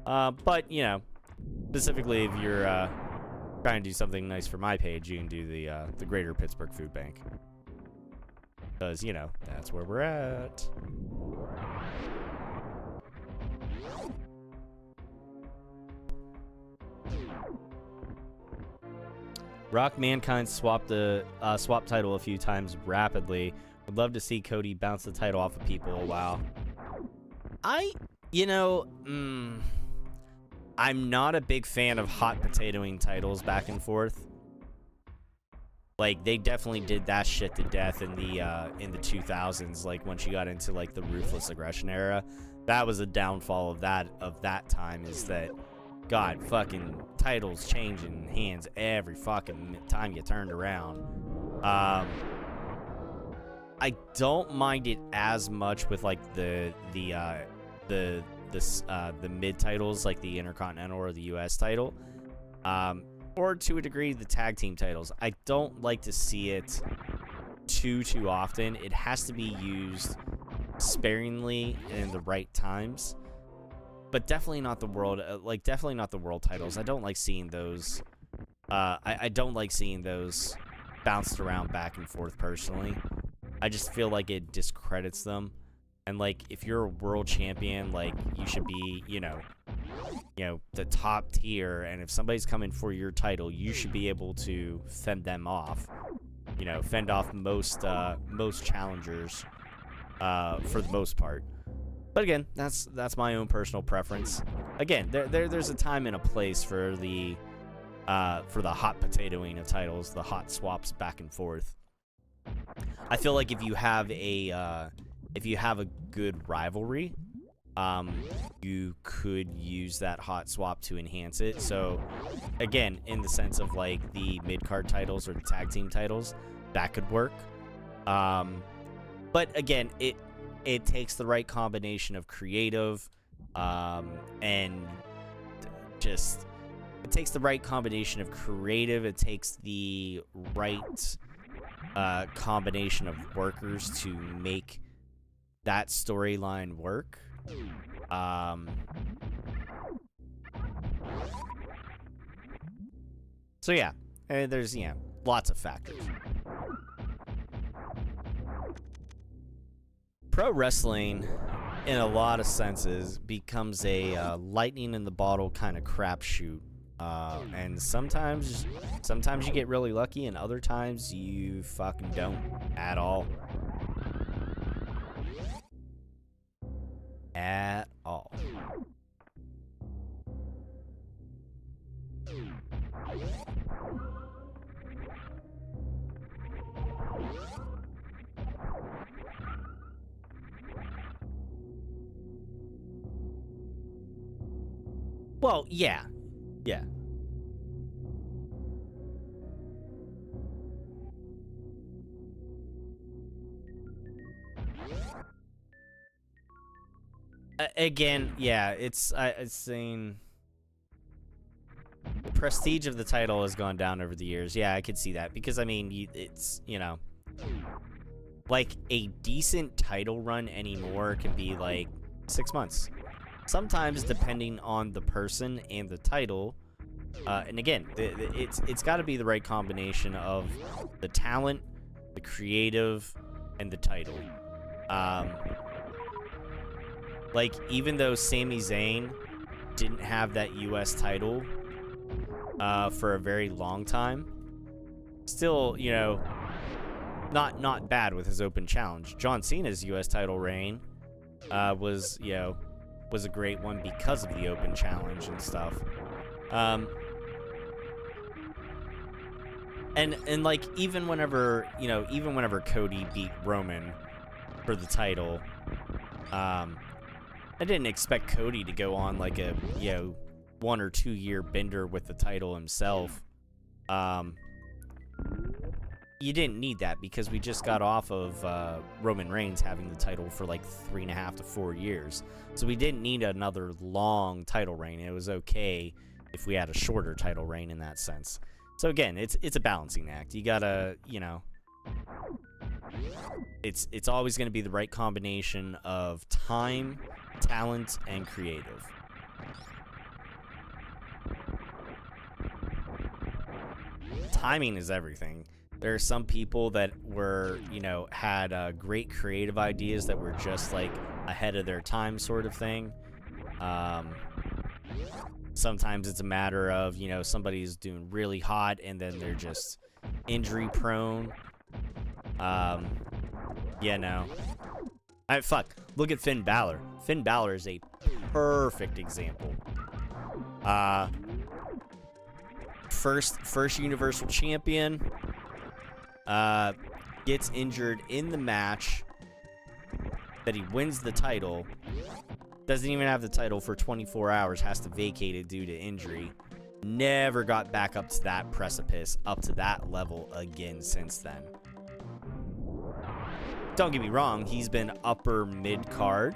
But, you know, specifically if you're trying to do something nice for my page, you can do the Greater Pittsburgh Food Bank. Because, you know, that's where we're at. Rock Mankind swapped title a few times rapidly. Would love to see Cody bounce the title off of people a while. I'm not a big fan of hot potatoing titles back and forth. Like, they definitely did that shit to death in the 2000s. Like, once you got into like the Ruthless Aggression era, that was a downfall of that time. Is that, God, fucking titles changing hands every fucking time you turned around. I don't mind it as much with like the mid titles, like the Intercontinental or the US title, or to a degree the tag team titles. I don't like to see it too often. It has to be used sparingly and in the right times. But definitely not the world, definitely not the world titles. I don't like seeing those. I don't like seeing those bounced around back and forth personally. I just feel like it discredits them. And, like, if you're a world champion, like, you should be, you know, the top tier. And if somebody's coming for your title, you should be able to fend them off. You know, fend off most challengers for the most part. But again, that's my own personal preference. Again, there's a time and a place for the hot potatoing of titles, the hot swaps back and forth. I feel like if you have a good rivalry, you could use that hot swap to enhance it. So again, in the sense of like the mid-card titles or the tag team titles, that could work. But again, it takes the right combination of creative and just it takes the right combination of creative. It takes the right combination of workers to make that storyline work. So yeah, there's lots of factors. Pro wrestling, in a lot of senses, becomes a lightning in the bottle kind of crapshoot. And sometimes you get really lucky, and other times you fucking don't at all. At all. Well, yeah. Yeah. Again, yeah, it's saying the prestige of the title has gone down over the years. Yeah, I could see that because I mean, it's, you know, like a decent title run anymore can be like 6 months. Sometimes depending on the person and the title. And again, it's got to be the right combination of the talent, the creative, and the title. Like, even though Sami Zayn didn't have that US title for a very long time, still, you know, not bad with his open challenge. John Cena's US title reign was a great one because of the open challenge and stuff. And like even whenever Cody beat Roman for the title, I didn't expect Cody to go on like a 1 or 2 year bender with the title himself. You didn't need that because we just got off of Roman Reigns having the title for like 3.5 to 4 years. So we didn't need another long title reign. It was okay if we had a shorter title reign in that sense. So again, it's a balancing act. You gotta, it's always going to be the right combination of time, talent, and creative. Timing is everything. There are some people that were, had great creative ideas that were just like ahead of their time sort of thing. Sometimes it's a matter of, somebody's doing really hot and then they're just injury prone. Look at Finn Balor. Finn Balor is a perfect example. First Universal Champion, gets injured in the match that he wins the title, doesn't even have the title for 24 hours, has to vacate it due to injury, never got back up to that precipice, up to that level again since then. Don't get me wrong, he's been upper mid-card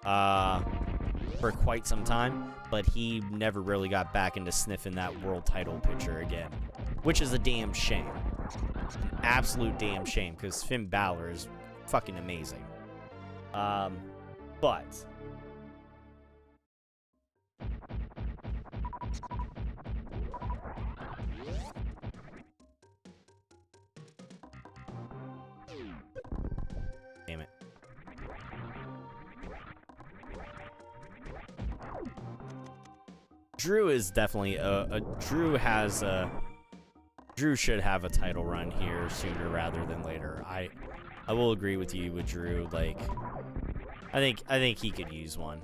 for quite some time, but he never really got back into sniffing that world title picture again, which is a damn shame. An absolute damn shame, because Finn Balor is fucking amazing. But Drew is definitely Drew should have a title run here sooner rather than later. I will agree with you with Drew. Like, I think he could use one.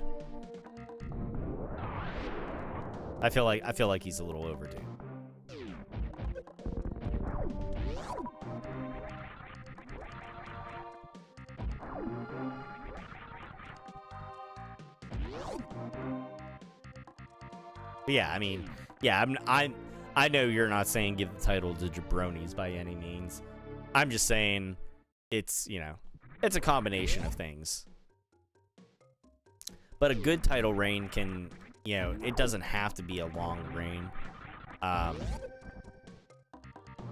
I feel like he's a little overdue. But yeah, I mean, yeah, I know you're not saying give the title to jabronis by any means. I'm just saying it's, you know, it's a combination of things. But a good title reign can, you know, it doesn't have to be a long reign. As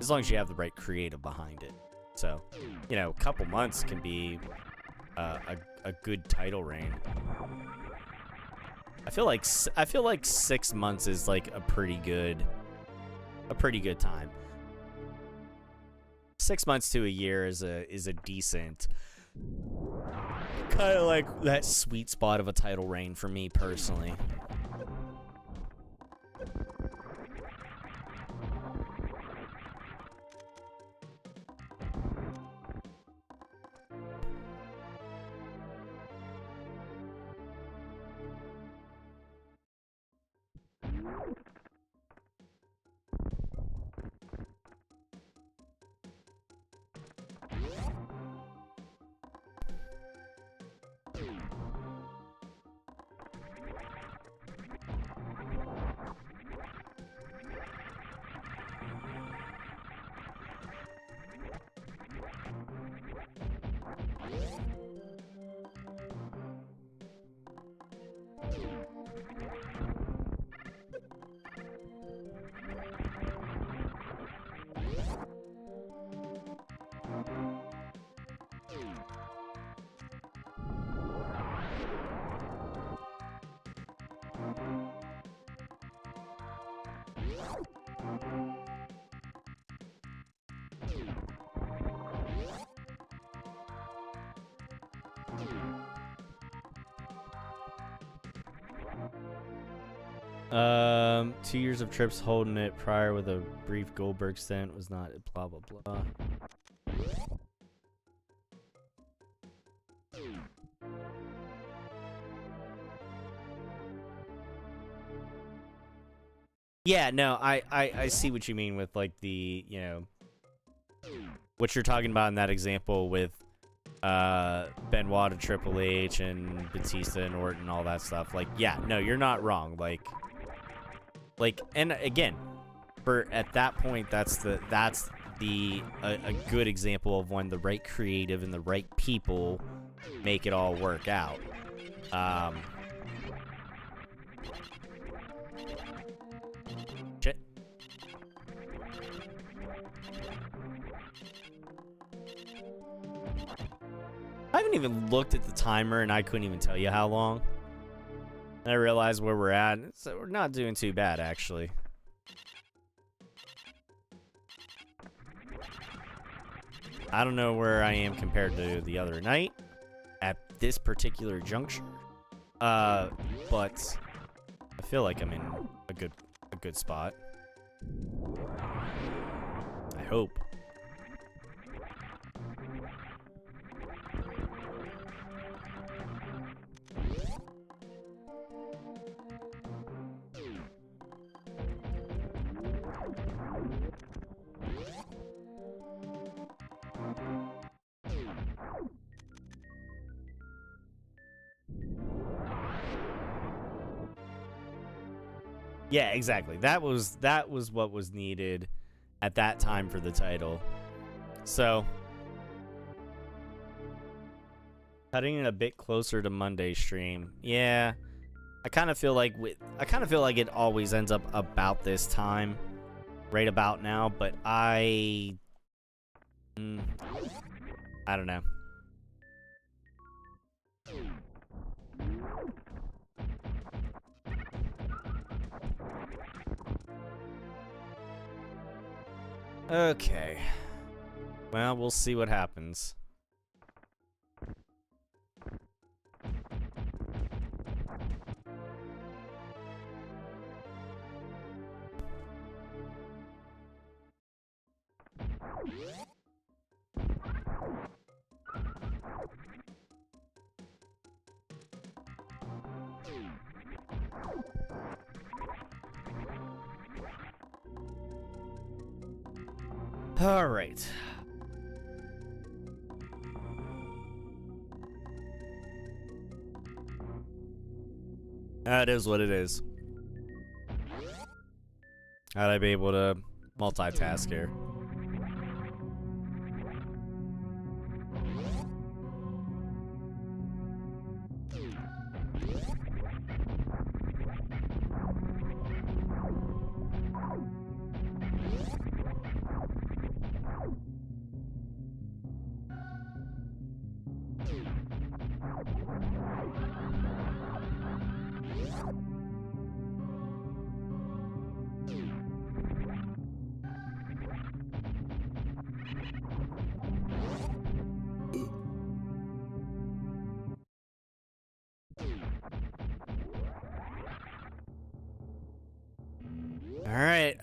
long as you have the right creative behind it. So, you know, a couple months can be a good title reign. I feel like 6 months is like a pretty good time. 6 months to a year is a decent, kind of like that sweet spot of a title reign for me personally. Um, 2 years of trips holding it prior with a brief Goldberg stint was not blah blah blah. Yeah, no, I see what you mean with like the, you know, what you're talking about in that example with Benoit to Triple H and Batista and Orton and all that stuff. Like, yeah, no, you're not wrong. Like, and again, for at that point, that's a good example of when the right creative and the right people make it all work out. Shit. I haven't even looked at the timer, and I couldn't even tell you how long. And I realized where we're at, so we're not doing too bad, actually. I don't know where I am compared to the other night at this particular juncture, but I feel like I'm in a good spot. I hope. Yeah, exactly. That was what was needed at that time for the title. So, cutting it a bit closer to Monday stream. Yeah. I kind of feel like it always ends up about this time, right about now, but I don't know. Okay. Well, we'll see what happens. All right. That is what it is. How'd I be able to multitask here? All right.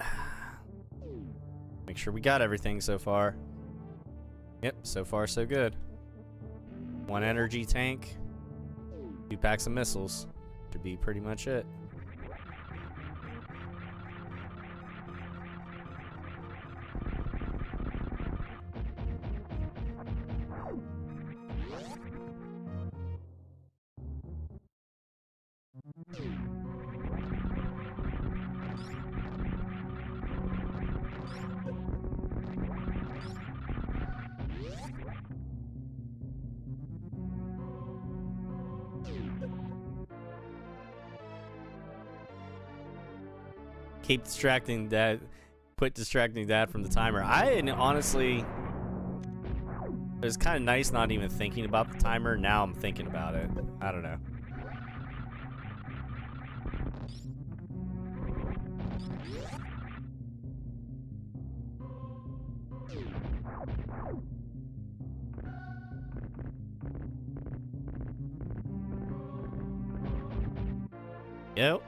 Make sure we got everything so far. Yep, so far so good. 1 energy tank, 2 packs of missiles. Should be pretty much it. Keep distracting Dad. Quit distracting Dad from the timer. Honestly, it was kind of nice not even thinking about the timer. Now I'm thinking about it. I don't know. Yep.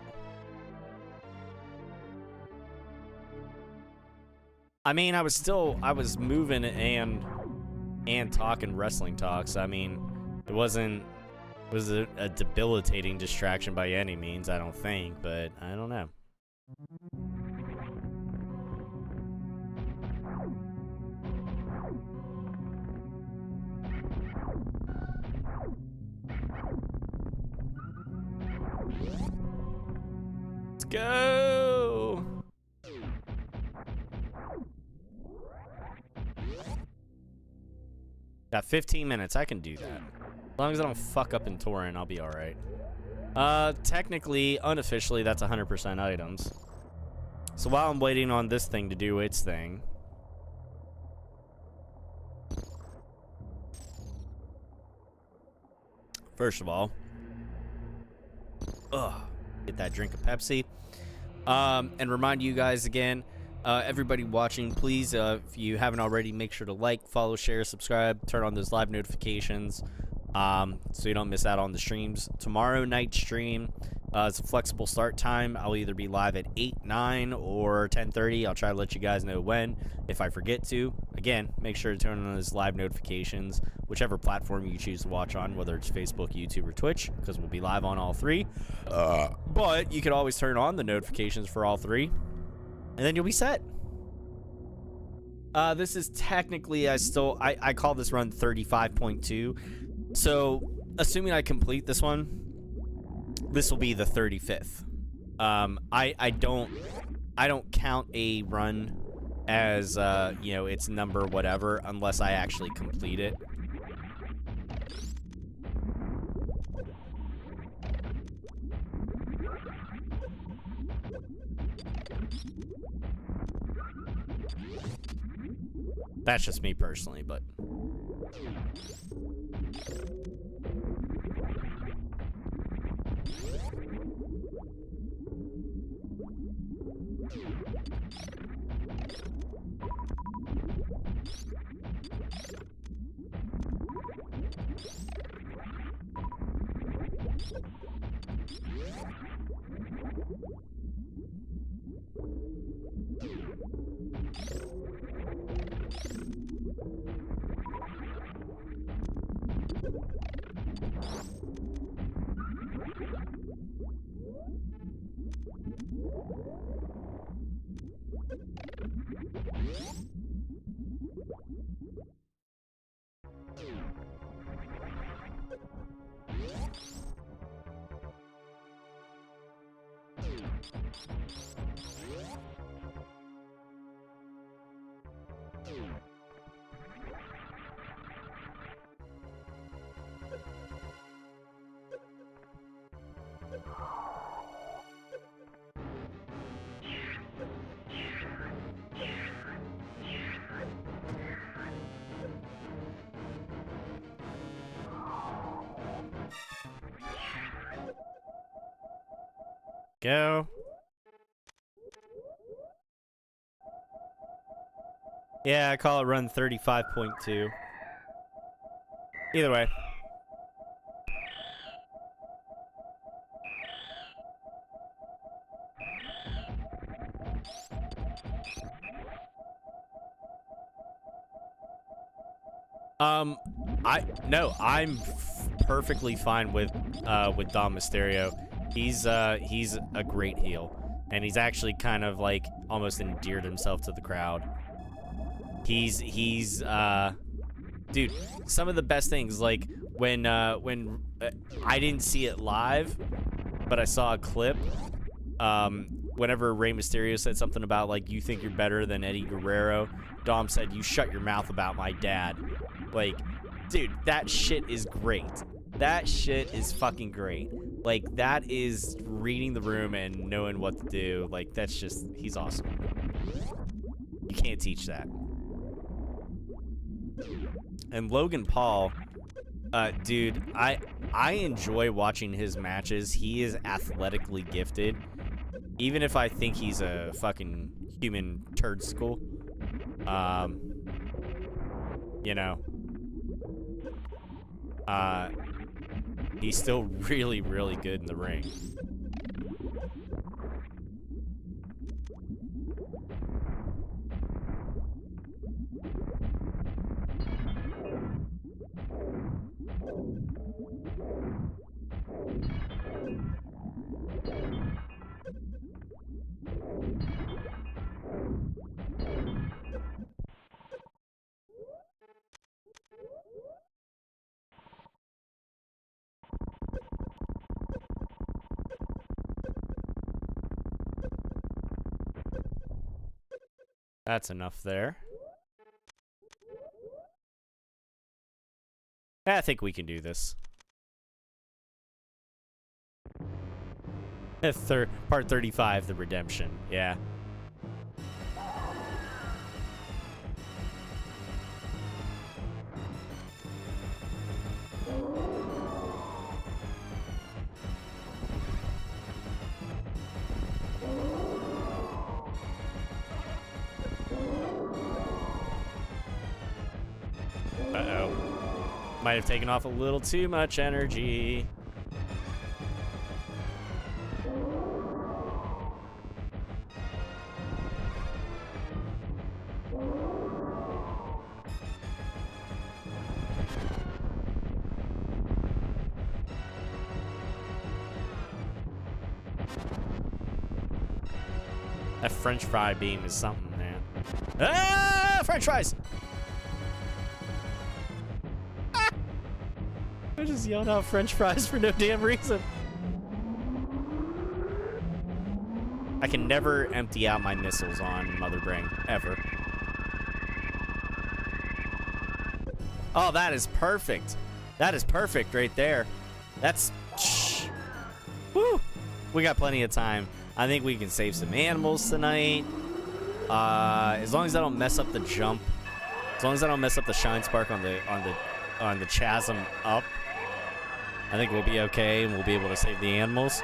I mean, I was moving and talking wrestling talks. I mean, it was a debilitating distraction by any means, I don't think, but I don't know. Let's go. Got 15 minutes. I can do that. As long as I don't fuck up in Torrent, I'll be alright. Technically, unofficially, that's 100% items. So while I'm waiting on this thing to do its thing... First of all... get that drink of Pepsi. And remind you guys again... everybody watching, please, if you haven't already, make sure to like, follow, share, subscribe, turn on those live notifications so you don't miss out on the streams. Tomorrow night stream, it's a flexible start time. I'll either be live at 8, 9, or 10:30. I'll try to let you guys know when, if I forget to. Again, make sure to turn on those live notifications, whichever platform you choose to watch on, whether it's Facebook, YouTube, or Twitch, because we'll be live on all 3. But you can always turn on the notifications for all 3. And then you'll be set. This is technically, I call this run 35.2. So, assuming I complete this one, this will be the 35th. I don't count a run as, you know, its number whatever, unless I actually complete it. That's just me personally, but... Go. Yeah, I call it run 35.2. Either way. I'm perfectly fine with Dom Mysterio. He's a great heel, and he's actually kind of like almost endeared himself to the crowd. He's dude, some of the best things, like when I didn't see it live, but I saw a clip. Whenever Rey Mysterio said something about like, you think you're better than Eddie Guerrero, Dom said, you shut your mouth about my dad. Like, dude, that shit is great. That shit is fucking great. Like, that is reading the room and knowing what to do. Like, that's just, he's awesome. You can't teach that. And Logan Paul, dude, I enjoy watching his matches. He is athletically gifted. Even if I think he's a fucking human turd skull. You know. He's still really, really good in the ring. That's enough there. I think we can do this. Part 35, the redemption. Yeah. Uh-oh. Might have taken off a little too much energy. That French fry beam is something, man. Ah! French fries! Ah! I just yelled out French fries for no damn reason. I can never empty out my missiles on Mother Brain, ever. Oh, that is perfect. That is perfect right there. That's... Woo! We got plenty of time. I think we can save some animals tonight. As long as I don't mess up the jump, as long as I don't mess up the shine spark on the chasm up, I think we'll be okay and we'll be able to save the animals.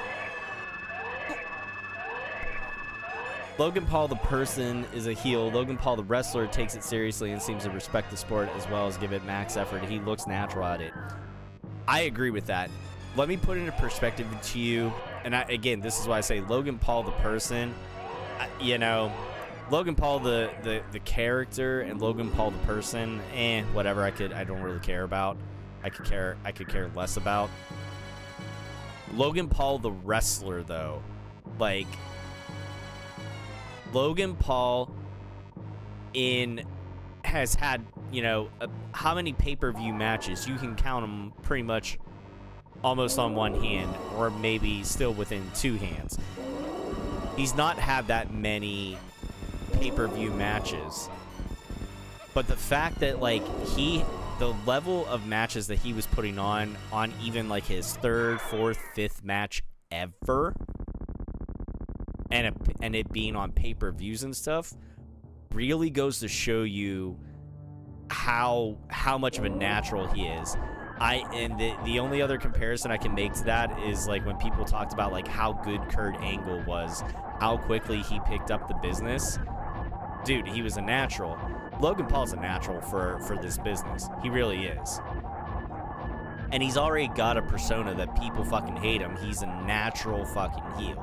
Logan Paul the person is a heel. Logan Paul the wrestler takes it seriously and seems to respect the sport as well as give it max effort. He looks natural at it. I agree with that. Let me put it into perspective to you. And again, this is why I say Logan Paul the person, you know, Logan Paul the character and Logan Paul the person, whatever. I don't really care about. I could care less about. Logan Paul the wrestler though, like Logan Paul has had, you know, how many pay-per-view matches? You can count them pretty much almost on one hand, or maybe still within two hands. He's not had that many pay-per-view matches. But the fact that, like, the level of matches that he was putting on even, like, his third, fourth, fifth match ever, and it being on pay-per-views and stuff, really goes to show you how much of a natural he is. And the only other comparison I can make to that is, like, when people talked about, like, how good Kurt Angle was, how quickly he picked up the business. Dude, he was a natural. Logan Paul's a natural for this business. He really is. And he's already got a persona that people fucking hate him. He's a natural fucking heel.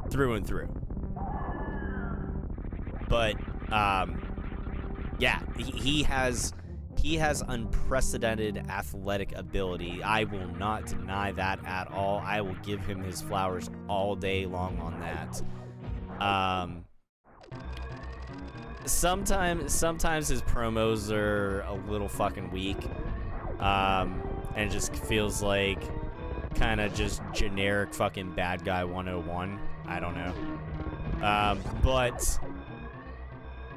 Through and through. But, yeah, he has unprecedented athletic ability. I will not deny that at all. I will give him his flowers all day long on that. Sometimes his promos are a little fucking weak. And it just feels like kind of just generic fucking bad guy 101. I don't know. But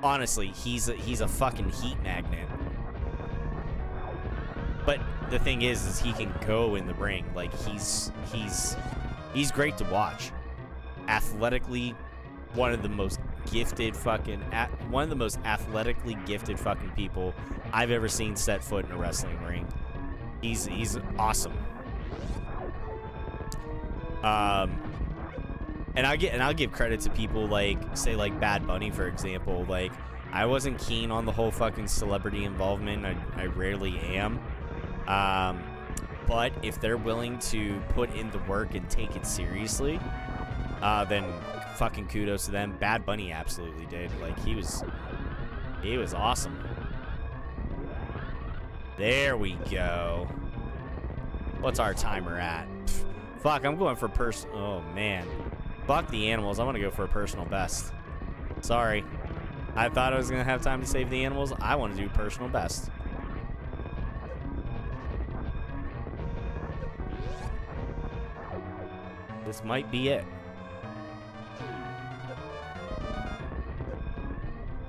honestly, he's a fucking heat magnet. But the thing is he can go in the ring. Like, he's great to watch. Athletically, one of the most athletically gifted fucking people I've ever seen set foot in a wrestling ring. He's awesome. And I'll give credit to people like, say, like Bad Bunny, for example. Like, I wasn't keen on the whole fucking celebrity involvement. I rarely am. But if they're willing to put in the work and take it seriously, then fucking kudos to them. Bad Bunny absolutely did. Like, he was awesome. There we go. What's our timer at? Fuck, I'm going for oh man. Fuck the animals. I want to go for a personal best. Sorry. I thought I was going to have time to save the animals. I want to do personal best. This might be it.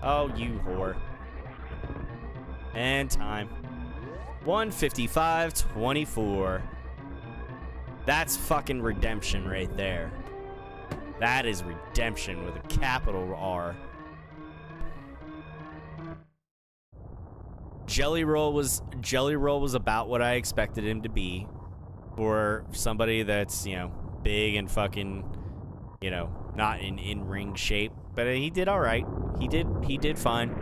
Oh, you whore. And time. 1:55:24. That's fucking redemption right there. That is redemption with a capital R. Jelly Roll was about what I expected him to be for somebody that's, you know, big and fucking, you know, not in ring shape, but he did all right. He did fine.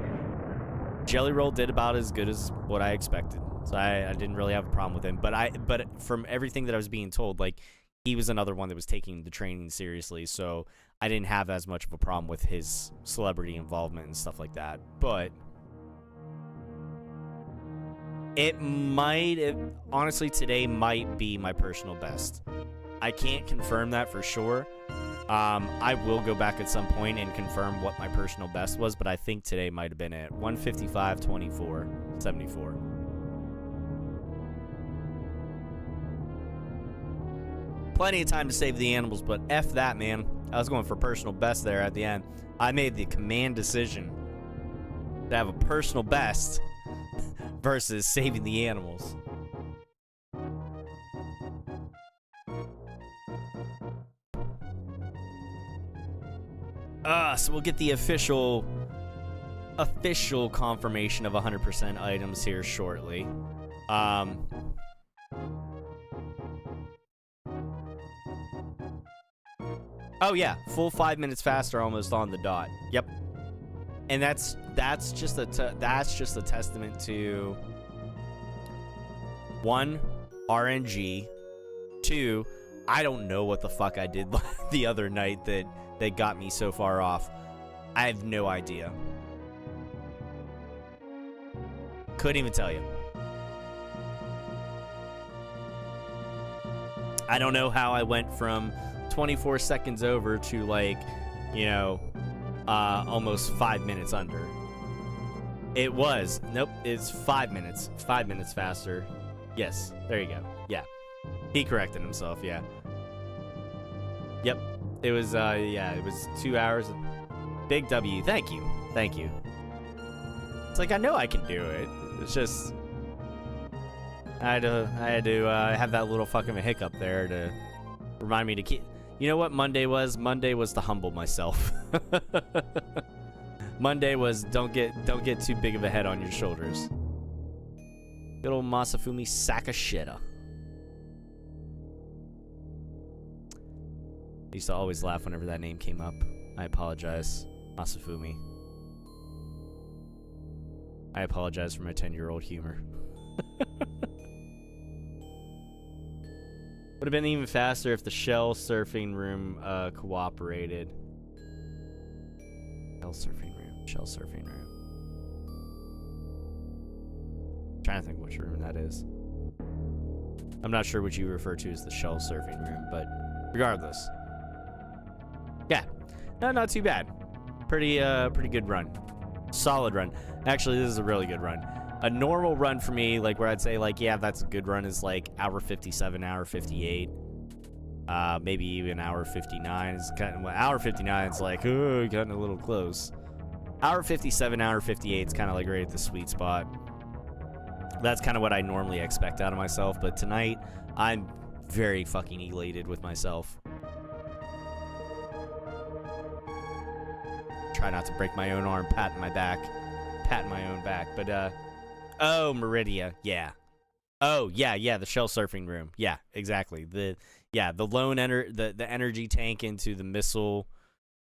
Jelly Roll did about as good as what I expected, so I didn't really have a problem with him. But from everything that I was being told, like, he was another one that was taking the training seriously, so I didn't have as much of a problem with his celebrity involvement and stuff like that. But honestly, today might be my personal best. I can't confirm that for sure. I will go back at some point and confirm what my personal best was, but I think today might have been it. 1:55:24:74. Plenty of time to save the animals, but F that, man. I was going for personal best there at the end. I made the command decision to have a personal best versus saving the animals. So we'll get the official confirmation of 100% items here shortly. Oh yeah, full 5 minutes faster, almost on the dot. Yep. And that's just a testament to 1, RNG, 2, I don't know what the fuck I did the other night that got me so far off. I have no idea. Couldn't even tell you. I don't know how I went from 24 seconds over to, like, you know, almost 5 minutes under. It's 5 minutes. 5 minutes faster. Yes, there you go. Yeah. He corrected himself, yeah. Yep. It was yeah, it was 2 hours. Big W. Thank you. Thank you. It's like I know I can do it. It's just I had to have that little fucking hiccup there to remind me to keep. You know what Monday was? Monday was to humble myself. Monday was don't get too big of a head on your shoulders. Good old Masafumi Sakashita. I used to always laugh whenever that name came up. I apologize, Masafumi. I apologize for my 10-year-old humor. Would have been even faster if the shell surfing room cooperated. Shell surfing room. Trying to think which room that is. I'm not sure what you refer to as the shell surfing room, but regardless. Yeah. No, not too bad. Pretty good run. Solid run. Actually, this is a really good run. A normal run for me, like where I'd say like, yeah, that's a good run, is like hour 57, hour 58. Maybe even hour 59 is kind of, well, hour 59 is like, oh, getting a little close. Hour 57, hour 58 is kind of like right at the sweet spot. That's kind of what I normally expect out of myself, but tonight I'm very fucking elated with myself. Try not to break my own arm, patting my own back, but oh, Meridia, yeah. Oh, yeah, the shell surfing room. Yeah, exactly. The lone the energy tank into the missile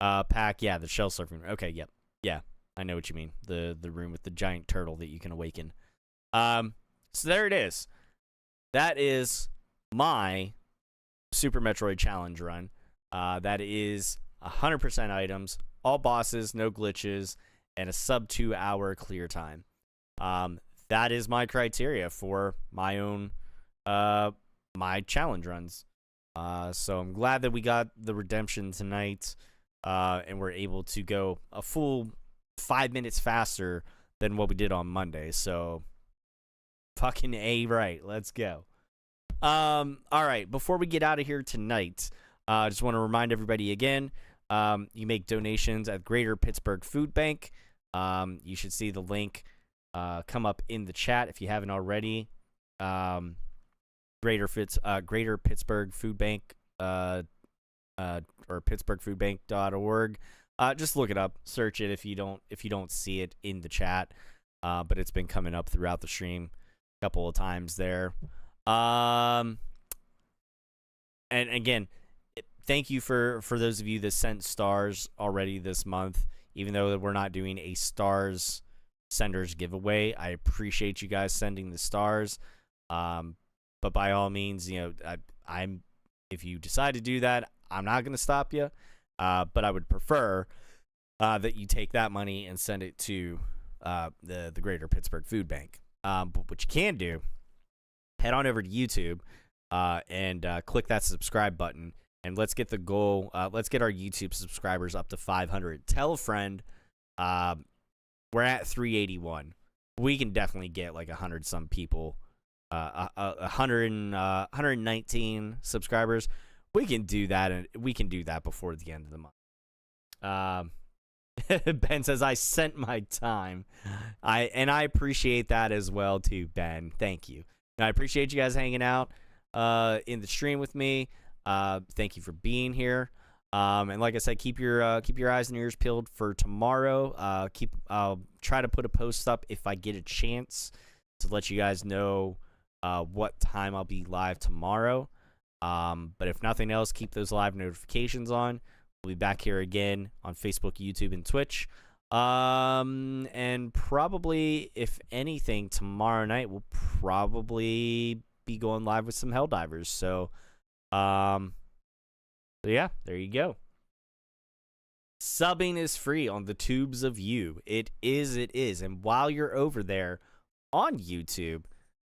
pack. Yeah, the shell surfing room. Okay, yep. Yeah, I know what you mean. The room with the giant turtle that you can awaken. So there it is. That is my Super Metroid Challenge run. That is 100% items, all bosses, no glitches, and a sub 2 hour clear time. That is my criteria for my own my challenge runs. So I'm glad that we got the redemption tonight, and we're able to go a full 5 minutes faster than what we did on Monday. So fucking A right. Let's go. All right. Before we get out of here tonight, I just want to remind everybody again, you make donations at Greater Pittsburgh Food Bank. You should see the link come up in the chat if you haven't already. Greater Pittsburgh Food Bank, or pittsburghfoodbank.org. Just look it up, search it if you don't see it in the chat. But it's been coming up throughout the stream a couple of times there. And again, thank you for those of you that sent stars already this month. Even though we're not doing a stars senders giveaway, I appreciate you guys sending the stars. But by all means, you know, I'm if you decide to do that, I'm not going to stop you. But I would prefer that you take that money and send it to the Greater Pittsburgh Food Bank. But what you can do, head on over to YouTube and click that subscribe button. And let's get the goal. Let's get our YouTube subscribers up to 500. Tell a friend. We're at 381. We can definitely get like 100 some people. 119 subscribers. We can do that, and we can do that before the end of the month. Ben says I sent my time. I appreciate that as well too, Ben. Thank you. And I appreciate you guys hanging out in the stream with me. Thank you for being here. And like I said, keep your eyes and ears peeled for tomorrow. I'll try to put a post up if I get a chance to let you guys know what time I'll be live tomorrow. But if nothing else, keep those live notifications on. We'll be back here again on Facebook, YouTube, and Twitch. And probably, if anything, tomorrow night we'll probably be going live with some Helldivers. So, yeah, there you go. Subbing is free on the tubes of you. It is. And while you're over there on YouTube,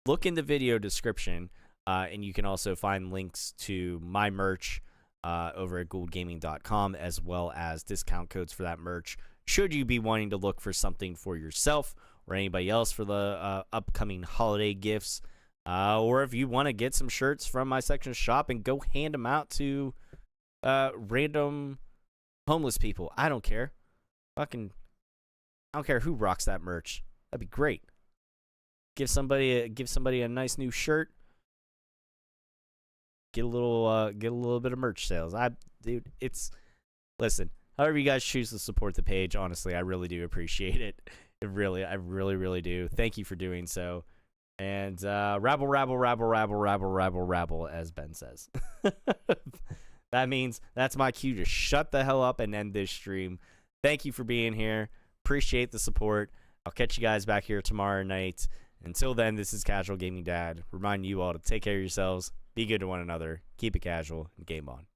look in the video description, and you can also find links to my merch over at gouldgaming.com, as well as discount codes for that merch, should you be wanting to look for something for yourself or anybody else for the upcoming holiday gifts, or if you want to get some shirts from my section shop and go hand them out to random homeless people. I don't care. Fucking, I don't care who rocks that merch. That'd be great. Give somebody a nice new shirt. Get a little bit of merch sales. Dude, listen. However you guys choose to support the page, honestly, I really do appreciate it. I really do. Thank you for doing so. And rabble, as Ben says. That means that's my cue to shut the hell up and end this stream. Thank you for being here. Appreciate the support. I'll catch you guys back here tomorrow night. Until then, this is Casual Gaming Dad. Remind you all to take care of yourselves, be good to one another, keep it casual, and game on.